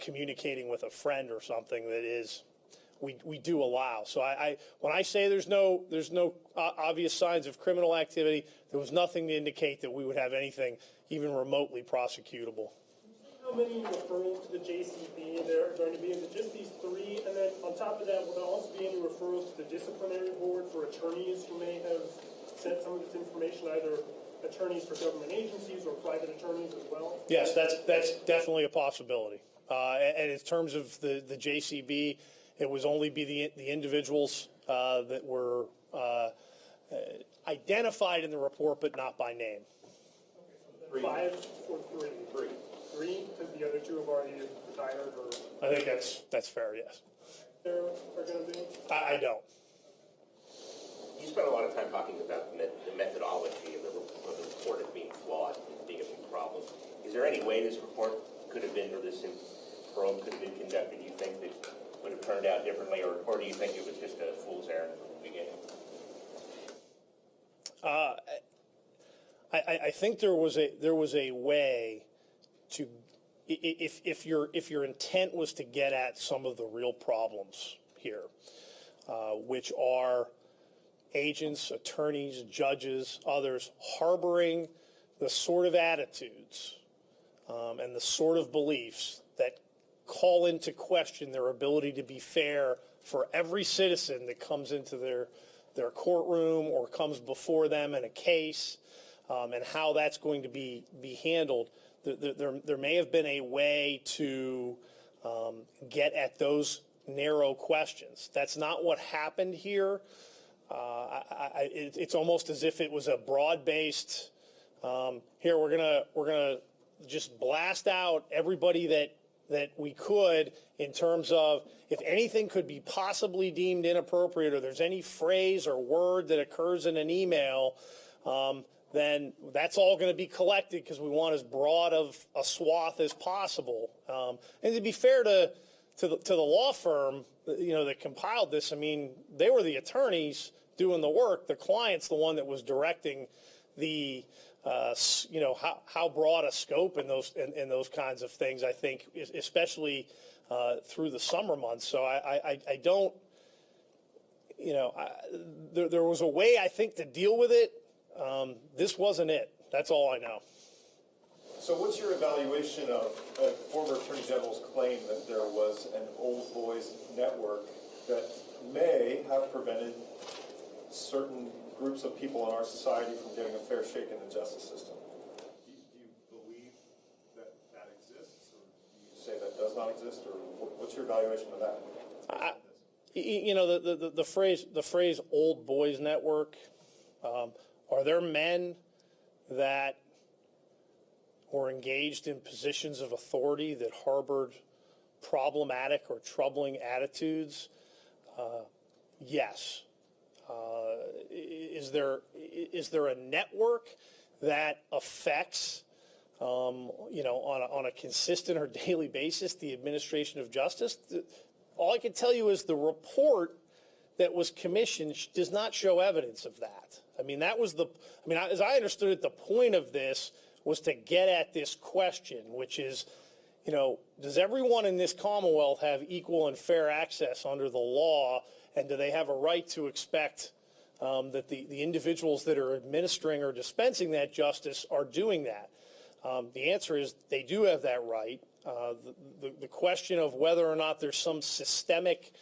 communicating with a friend or something that is, we do allow. So when I say there's no obvious signs of criminal activity, there was nothing to indicate that we would have anything even remotely prosecutable. How many referrals to the JCB there are going to be? Is it just these 3? And then on top of that, will there also be any referrals to the disciplinary board for attorneys who may have sent some of this information, either attorneys for government agencies or private attorneys as well? Yes, that's definitely a possibility. And in terms of the JCB, it was only be the individuals that were identified in the report, but not by name. Okay, so 5 or 3? 3. 3, because the other 2 have already retired, or? I think that's fair, yes. There are going to be? I don't. You spent a lot of time talking about the methodology of the report as being flawed, as being a big problem. Is there any way this report could have been, or this probe could have been conducted, you think, that would have turned out differently, or do you think it was just a fool's errand from the beginning? I think there was a way to, if your intent was to get at some of the real problems here, which are agents, attorneys, judges, others harboring the sort of attitudes and the sort of beliefs that call into question their ability to be fair for every citizen that comes into their courtroom or comes before them in a case, and how that's going to be handled. There may have been a way to get at those narrow questions. That's not what happened here. It's almost as if it was a broad-based. Here we're gonna just blast out everybody that we could in terms of if anything could be possibly deemed inappropriate, or there's any phrase or word that occurs in an email, then that's all going to be collected because we want as broad of a swath as possible. And to be fair to the law firm, that compiled this, I mean, they were the attorneys doing the work. The client's the one that was directing the, how broad a scope in those kinds of things, I think, especially through the summer months. So I don't, there was a way, I think, to deal with it. This wasn't it. That's all I know. So what's your evaluation of a former Attorney General's claim that there was an old boys network that may have prevented certain groups of people in our society from getting a fair shake in the justice system? Do you believe that that exists, or do you say that does not exist, or what's your evaluation of that? The phrase "old boys network." Are there men that were engaged in positions of authority that harbored problematic or troubling attitudes? Yes. Is there a network that affects, on a consistent or daily basis, the administration of justice? All I can tell you is the report that was commissioned does not show evidence of that. I mean, as I understood it, the point of this was to get at this question, which is, does everyone in this Commonwealth have equal and fair access under the law, and do they have a right to expect that the individuals that are administering or dispensing that justice are doing that? The answer is they do have that right. The question of whether or not there's some systemic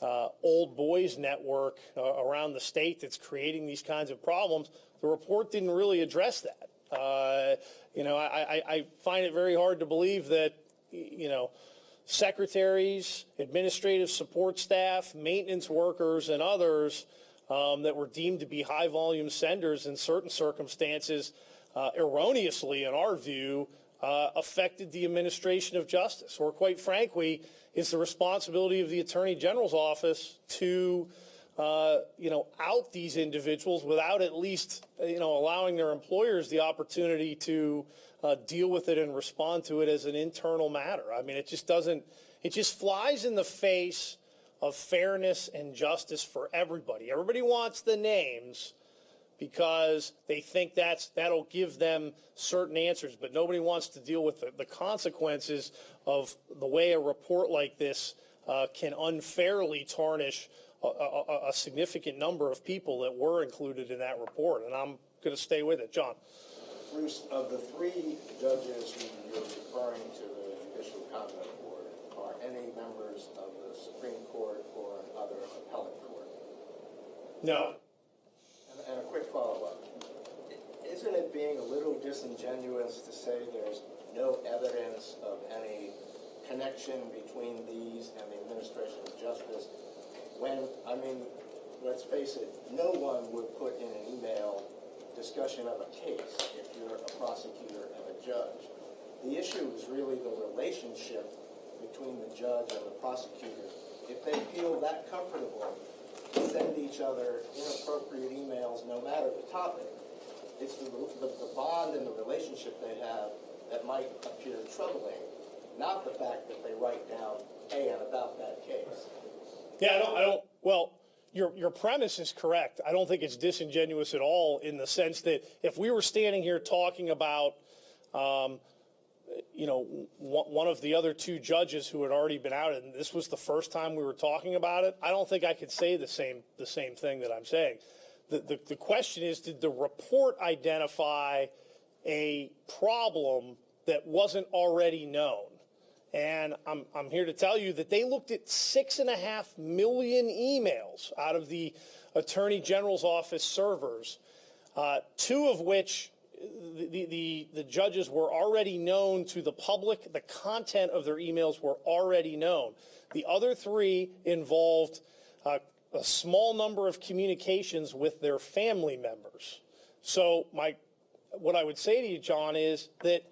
old boys network around the state that's creating these kinds of problems, the report didn't really address that. I find it very hard to believe that, secretaries, administrative support staff, maintenance workers, and others that were deemed to be high-volume senders in certain circumstances, erroneously, in our view, affected the administration of justice, or quite frankly, it's the responsibility of the Attorney General's office to, out these individuals without at least, allowing their employers the opportunity to deal with it and respond to it as an internal matter. I mean, it just flies in the face of fairness and justice for everybody. Everybody wants the names because they think that'll give them certain answers, but nobody wants to deal with the consequences of the way a report like this can unfairly tarnish a significant number of people that were included in that report, and I'm going to stay with it. John. Bruce, of the three judges who you're referring to the Judicial Conduct Board, are any members of the Supreme Court or another appellate court? No. And a quick follow-up. Isn't it being a little disingenuous to say there's no evidence of any connection between these and the administration of justice when, let's face it, no one would put in an email discussion of a case if you're a prosecutor and a judge. The issue is really the relationship between the judge and the prosecutor. If they feel that comfortable to send each other inappropriate emails no matter the topic, it's the bond and the relationship they have that might appear troubling, not the fact that they write down, hey, and about that case. Yeah, I don't. Well, your premise is correct. I don't think it's disingenuous at all in the sense that if we were standing here talking about, one of the other two judges who had already been out, and this was the first time we were talking about it, I don't think I could say the same thing that I'm saying. The question is, did the report identify a problem that wasn't already known. And I'm here to tell you that they looked at 6.5 million emails out of the Attorney General's office servers, two of which the judges were already known to the public. The content of their emails were already known. The other three involved a small number of communications with their family members. So what I would say to you, John, is that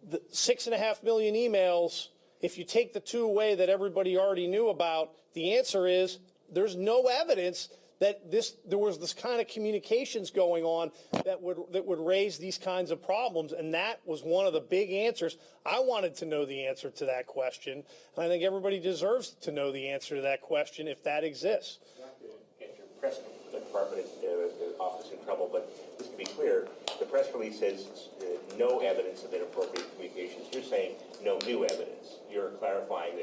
the 6.5 million emails, if you take the two away that everybody already knew about, the answer is there's no evidence that there was this kind of communications going on that would raise these kinds of problems, and that was one of the big answers. I wanted to know the answer to that question, and I think everybody deserves to know the answer to that question if that exists. Get your press department office in trouble, but just to be clear, the press release says no evidence of inappropriate communications. You're saying no new evidence. You're clarifying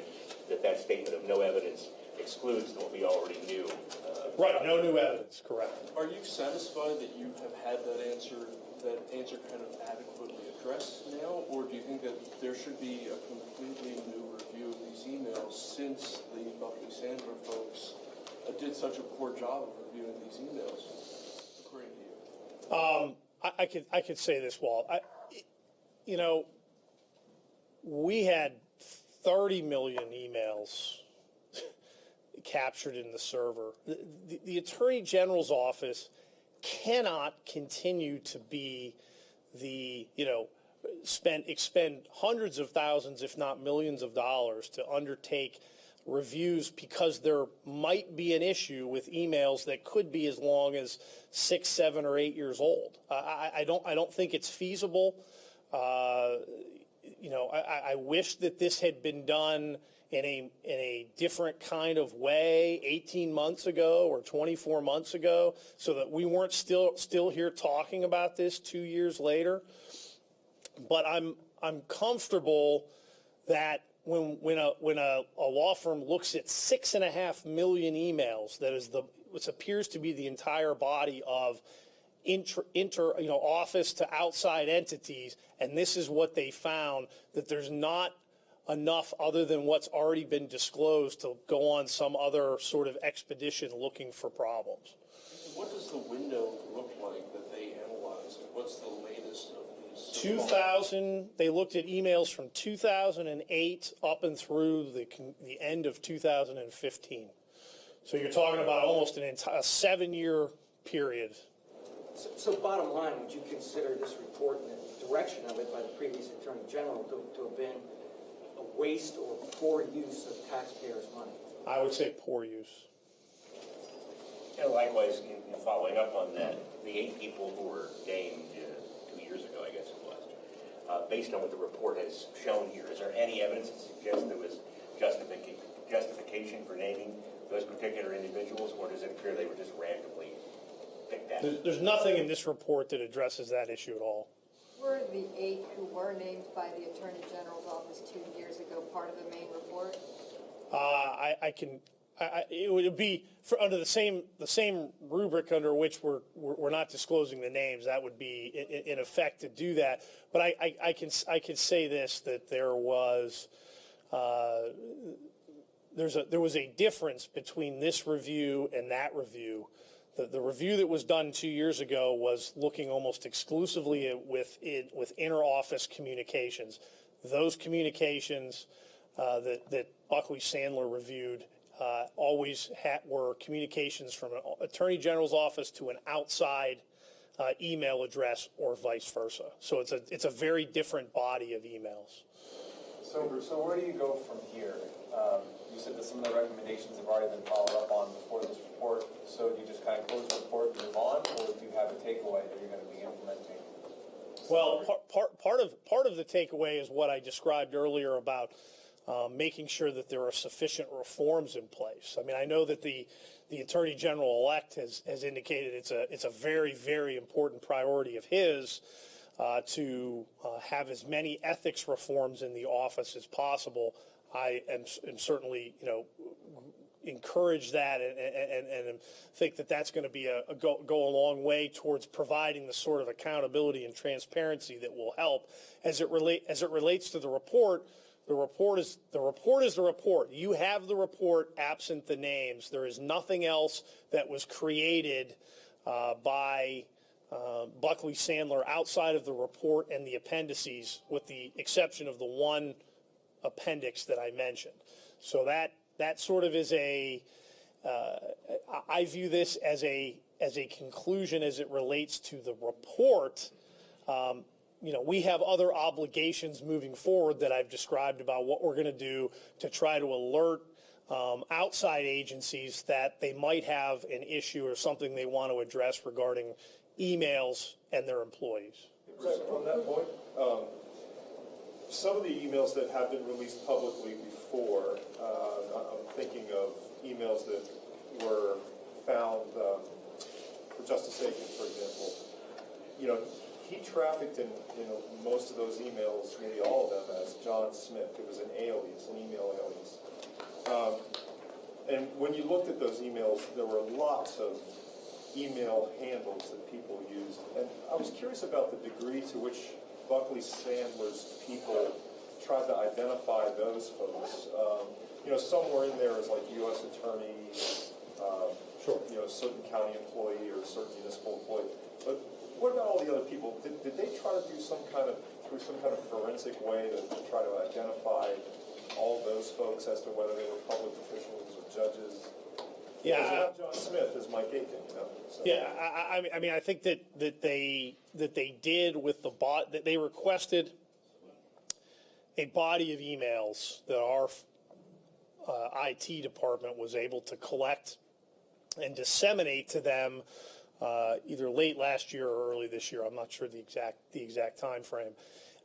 that statement of no evidence excludes what we already knew. Right, no new evidence, correct. Are you satisfied that you have had that answer kind of adequately addressed now, or do you think that there should be a completely new review of these emails since the Buckley-Sandler folks did such a poor job of reviewing these emails, according to you? I could say this, Walt. We had 30 million emails captured in the server. The Attorney General's office cannot continue to be expend hundreds of thousands, if not millions of dollars to undertake reviews because there might be an issue with emails that could be as long as 6, 7, or 8 years old. I don't think it's feasible. I wish that this had been done in a different kind of way 18 months ago or 24 months ago, so that we weren't still here talking about this 2 years later. But I'm comfortable that when a law firm looks at 6.5 million emails, that is what appears to be the entire body of office to outside entities, and this is what they found, that there's not enough other than what's already been disclosed to go on some other sort of expedition looking for problems. What does the window look like that they analyzed? What's the latest of these? 2000, they looked at emails from 2008 up and through the end of 2015. So you're talking about almost a 7-year period. So bottom line, would you consider this report and the direction of it by the previous Attorney General to have been a waste or poor use of taxpayers' money? I would say poor use. And likewise, in following up on that, the 8 people who were named 2 years ago, I guess it was, based on what the report has shown here, is there any evidence to suggest there was justification for naming those particular individuals, or does it appear they were just randomly picked out? There's nothing in this report that addresses that issue at all. Were the 8 who were named by the Attorney General's office 2 years ago part of the main report? It would be under the same rubric under which we're not disclosing the names. That would be in effect to do that. But I can say this, that there was a difference between this review and that review. The review that was done 2 years ago was looking almost exclusively with inter-office communications. Those communications that Buckley-Sandler reviewed always were communications from an Attorney General's office to an outside email address or vice versa. So it's a very different body of emails. So where do you go from here? You said that some of the recommendations have already been followed up on before this report. So do you just kind of close the report and move on, or do you have a takeaway that you're going to be implementing? Well, part of the takeaway is what I described earlier about making sure that there are sufficient reforms in place. I mean, I know that the Attorney General-elect has indicated it's a very, very important priority of his to have as many ethics reforms in the office as possible. I am certainly, encourage that and think that that's going to be go a long way towards providing the sort of accountability and transparency that will help as it relates to the report. The report is the report. You have the report absent the names. There is nothing else that was created by Buckley Sandler outside of the report and the appendices, with the exception of the one appendix that I mentioned. So that sort of is I view this as a conclusion as it relates to the report. We have other obligations moving forward that I've described about what we're going to do to try to alert outside agencies that they might have an issue or something they want to address regarding emails and their employees. On that point, some of the emails that have been released publicly before, I'm thinking of emails that were found for Justice Aiken, for example. He trafficked in most of those emails, maybe all of them, as John Smith. It was an alias, an email alias. And when you looked at those emails, there were lots of email handles that people used. And I was curious about the degree to which Buckley Sandler's people tried to identify those folks. Somewhere in there is like U.S. attorney, certain county employee or certain municipal employee. But what about all the other people? Did they try to do some kind of forensic way to try to identify all those folks as to whether they were public officials or judges? Yeah, John Smith is Mike Aiken, So. Yeah, I mean, I think that they did with the that they requested a body of emails that our IT department was able to collect and disseminate to them either late last year or early this year. I'm not sure the exact time frame.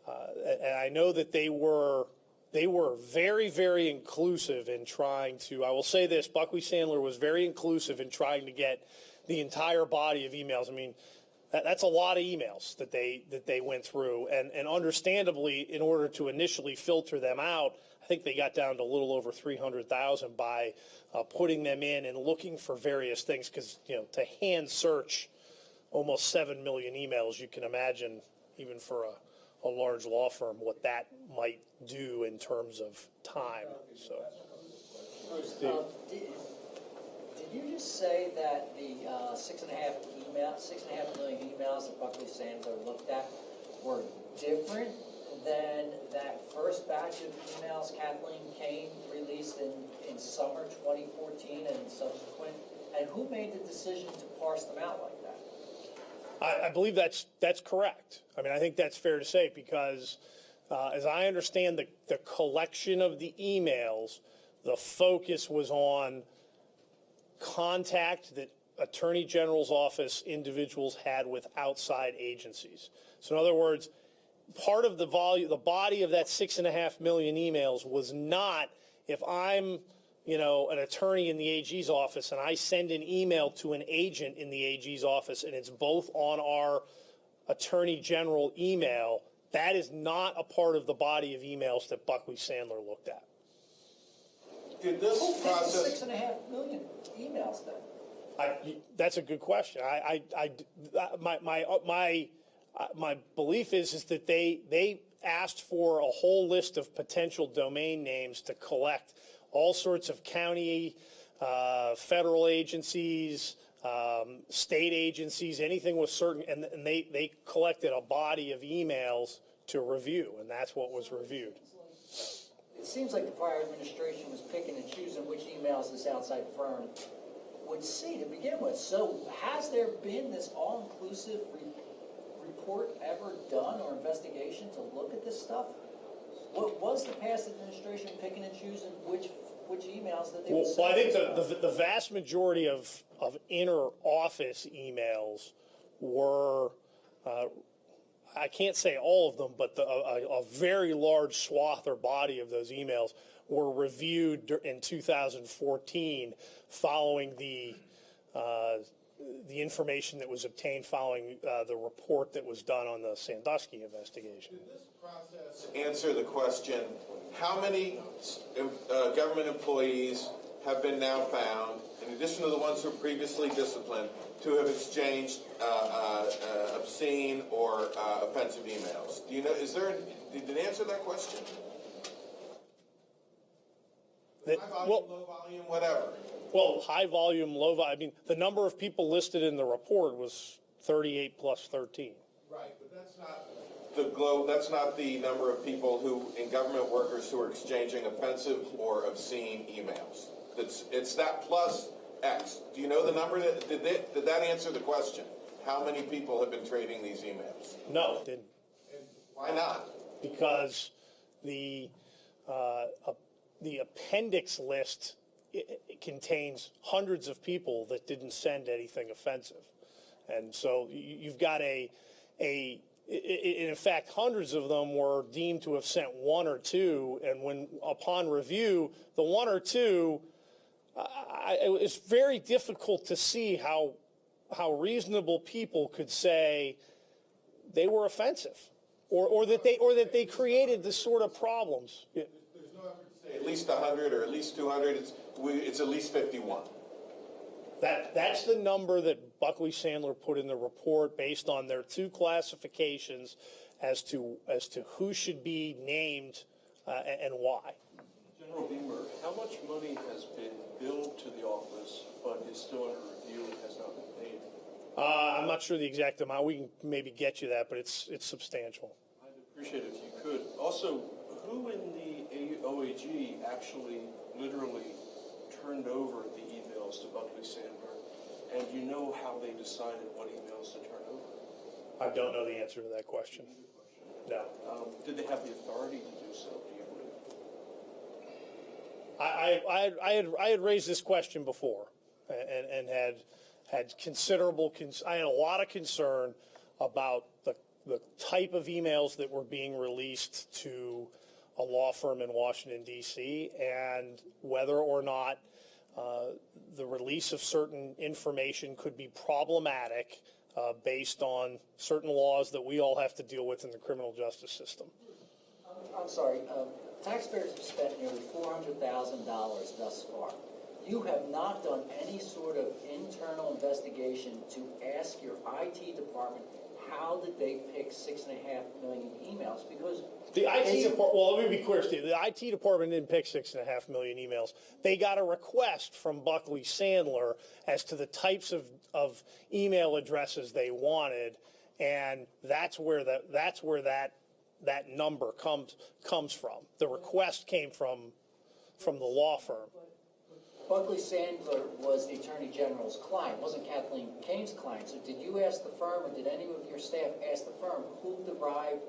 And I know that they were very, very inclusive in trying to, I will say this, Buckley Sandler was very inclusive in trying to get the entire body of emails. I mean, that's a lot of emails that they went through. And understandably, in order to initially filter them out, I think they got down to a little over 300,000 by putting them in and looking for various things. Because, to hand search almost 7 million emails, you can imagine, even for a large law firm, what that might do in terms of time. So, did you just say that the 6.5 million emails that Buckley Sandler looked at were different than that first batch of emails Kathleen Kane released in summer 2014 and subsequent? And who made the decision to parse them out like that? I believe that's correct. I mean, I think that's fair to say because, as I understand the collection of the emails, the focus was on contact that Attorney General's office individuals had with outside agencies. So in other words, part of the body of that 6.5 million emails was not if I'm an attorney in the AG's office and I send an email to an agent in the AG's office and it's both on our Attorney General email, that is not a part of the body of emails that Buckley Sandler looked at. Did this process... 6.5 million emails then? That's a good question. My belief is that they asked for a whole list of potential domain names to collect all sorts of county, federal agencies, state agencies, anything with certain, and they collected a body of emails to review, and that's what was reviewed. It seems like the prior administration was picking and choosing which emails this outside firm would see to begin with. So has there been this all-inclusive report ever done or investigation to look at this stuff? What was the past administration picking and choosing which emails that they would send? Well, I think the vast majority of inner office emails were, I can't say all of them, but a very large swath or body of those emails were reviewed in 2014 following the information that was obtained following the report that was done on the Sandusky investigation. Did this process answer the question, how many government employees have been now found, in addition to the ones who were previously disciplined, to have exchanged obscene or offensive emails. Do you know, did it answer that question? High volume, low volume, whatever. Well, high volume, low volume, I mean, the number of people listed in the report was 38 plus 13. Right, but that's not the number of people in government workers who are exchanging offensive or obscene emails. It's that plus X. Do you know the number? Did that answer the question? How many people have been trading these emails? No, it didn't. Why not? Because the appendix list it contains hundreds of people that didn't send anything offensive. And so you've got in fact, hundreds of them were deemed to have sent one or two, and when upon review, the one or two, it's very difficult to see how reasonable people could say they were offensive, or that they created this sort of problems. Yeah. There's no effort to say at least 100 or at least 200. It's at least 51. That's the number that Buckley Sandler put in the report based on their two classifications as to who should be named and why. General Beemer, how much money has been billed to the office but is still under review and has not been paid? I'm not sure the exact amount. We can maybe get you that, but it's substantial. I'd appreciate it if you could. Also, who in the OAG actually literally turned over the emails to Buckley Sandler? And you know how they decided what emails to turn over? I don't know the answer to that question. No. Did they have the authority to do so, do you believe? I had raised this question before and had considerable, I had a lot of concern about the type of emails that were being released to a law firm in Washington, D.C., and whether or not the release of certain information could be problematic based on certain laws that we all have to deal with in the criminal justice system. I'm sorry, taxpayers have spent nearly $400,000 thus far. You have not done any sort of internal investigation to ask your IT department how did they pick 6.5 million emails? Because the IT department, well, let me be clear, Steve. The IT department didn't pick 6.5 million emails. They got a request from Buckley Sandler as to the types of email addresses they wanted, and that's where that number comes from. The request came from the law firm. Buckley Sandler was the Attorney General's client, wasn't Kathleen Kane's client. So did you ask the firm, or did any of your staff ask the firm who derived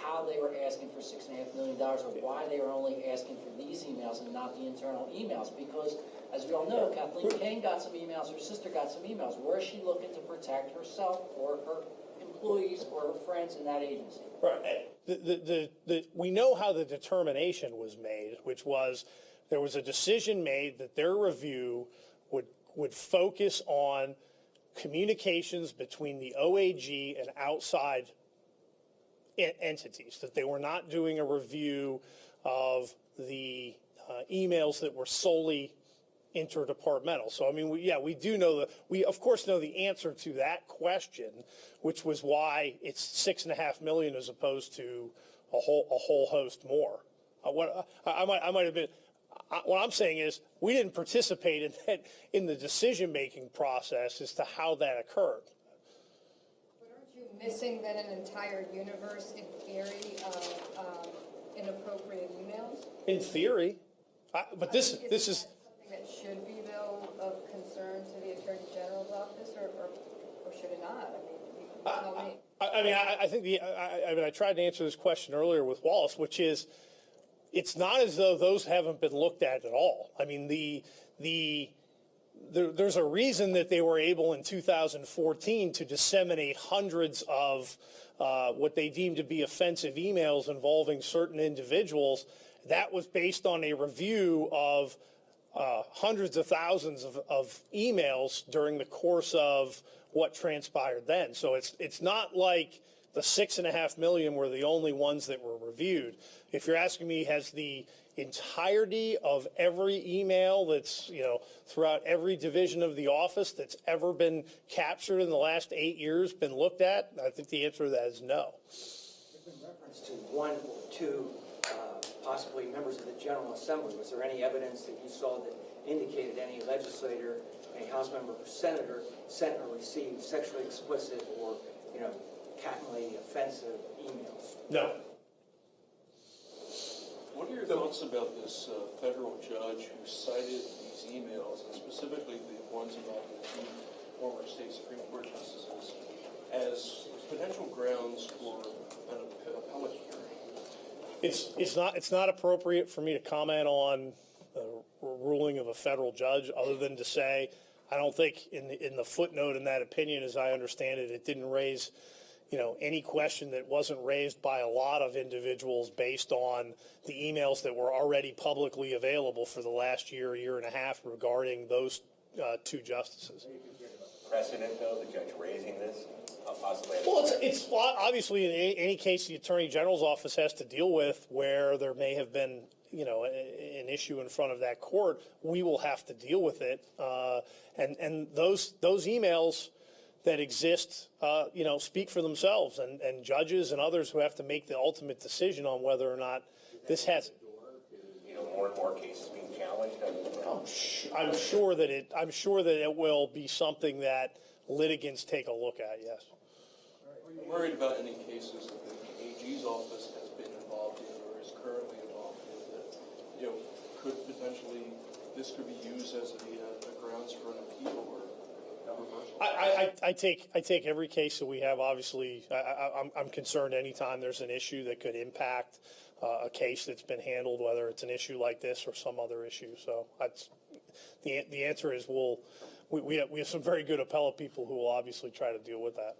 how they were asking for $6.5 million, or why they were only asking for these emails and not the internal emails? Because, as we all know, Kathleen Kane got some emails, her sister got some emails. Where is she looking to protect herself or her employees or her friends in that agency? Right. We know how the determination was made, which was there was a decision made that their review would focus on communications between the OAG and outside entities, that they were not doing a review of the emails that were solely interdepartmental. So, I mean, we of course know the answer to that question, which was why it's 6.5 million as opposed to a whole host more. What I'm saying is we didn't participate in the decision-making process as to how that occurred. But aren't you missing then an entire universe, in theory, of inappropriate emails? In theory, but this is something that should be, though, of concern to the Attorney General's office, or should it not? I mean, I think I tried to answer this question earlier with Wallace, which is, it's not as though those haven't been looked at all. I mean, there's a reason that they were able in 2014 to disseminate hundreds of what they deemed to be offensive emails involving certain individuals. That was based on a review of hundreds of thousands of emails during the course of what transpired then. So it's not like the 6.5 million were the only ones that were reviewed. If you're asking me, has the entirety of every email that's, throughout every division of the office that's ever been captured in the last 8 years been looked at? I think the answer to that is no. In reference to one or two possibly members of the General Assembly, was there any evidence that you saw that indicated any legislator, any House member or senator sent or received sexually explicit or, patently offensive emails? No. What are your thoughts about this federal judge who cited these emails, and specifically the ones involving the two former state Supreme Court justices, as potential grounds for an appellate hearing? It's not appropriate for me to comment on the ruling of a federal judge, other than to say I don't think in the footnote in that opinion, as I understand it, it didn't raise any question that wasn't raised by a lot of individuals based on the emails that were already publicly available for the last year and a half regarding those two justices. Precedent, though, the judge raising this, possibly. Well, it's obviously in any case the Attorney General's office has to deal with where there may have been an issue in front of that court. We will have to deal with it, and those emails that exist, speak for themselves, and judges and others who have to make the ultimate decision on whether or not this has. More and more cases being challenged. I'm sure that it will be something that litigants take a look at. Yes. Are you worried about any cases that the AG's office has been involved in or is currently involved in that could potentially be used as a grounds for an appeal or? I take every case that we have. Obviously, I'm concerned anytime there's an issue that could impact a case that's been handled, whether it's an issue like this or some other issue. So the answer is we have some very good appellate people who will obviously try to deal with that.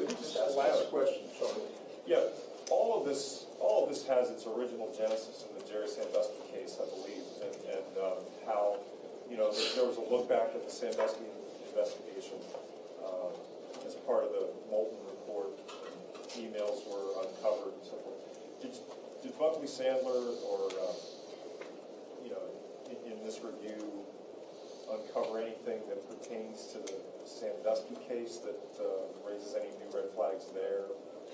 Just a last question, Sean. Yeah, all of this has its original genesis in the Jerry Sandusky case, I believe, and how there was a look back at the Sandusky investigation as part of the Moulton report. Emails were uncovered and so forth. Did Buckley Sandler or in this review uncover anything that pertains to the Sandusky case that raises any new red flags there?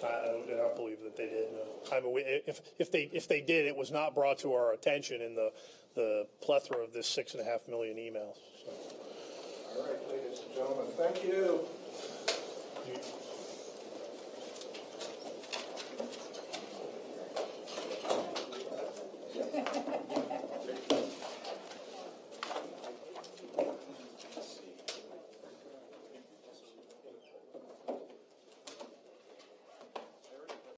I don't believe that they did. No. I mean, if they did, it was not brought to our attention in the plethora of this 6.5 million emails. So. All right, ladies and gentlemen, thank you.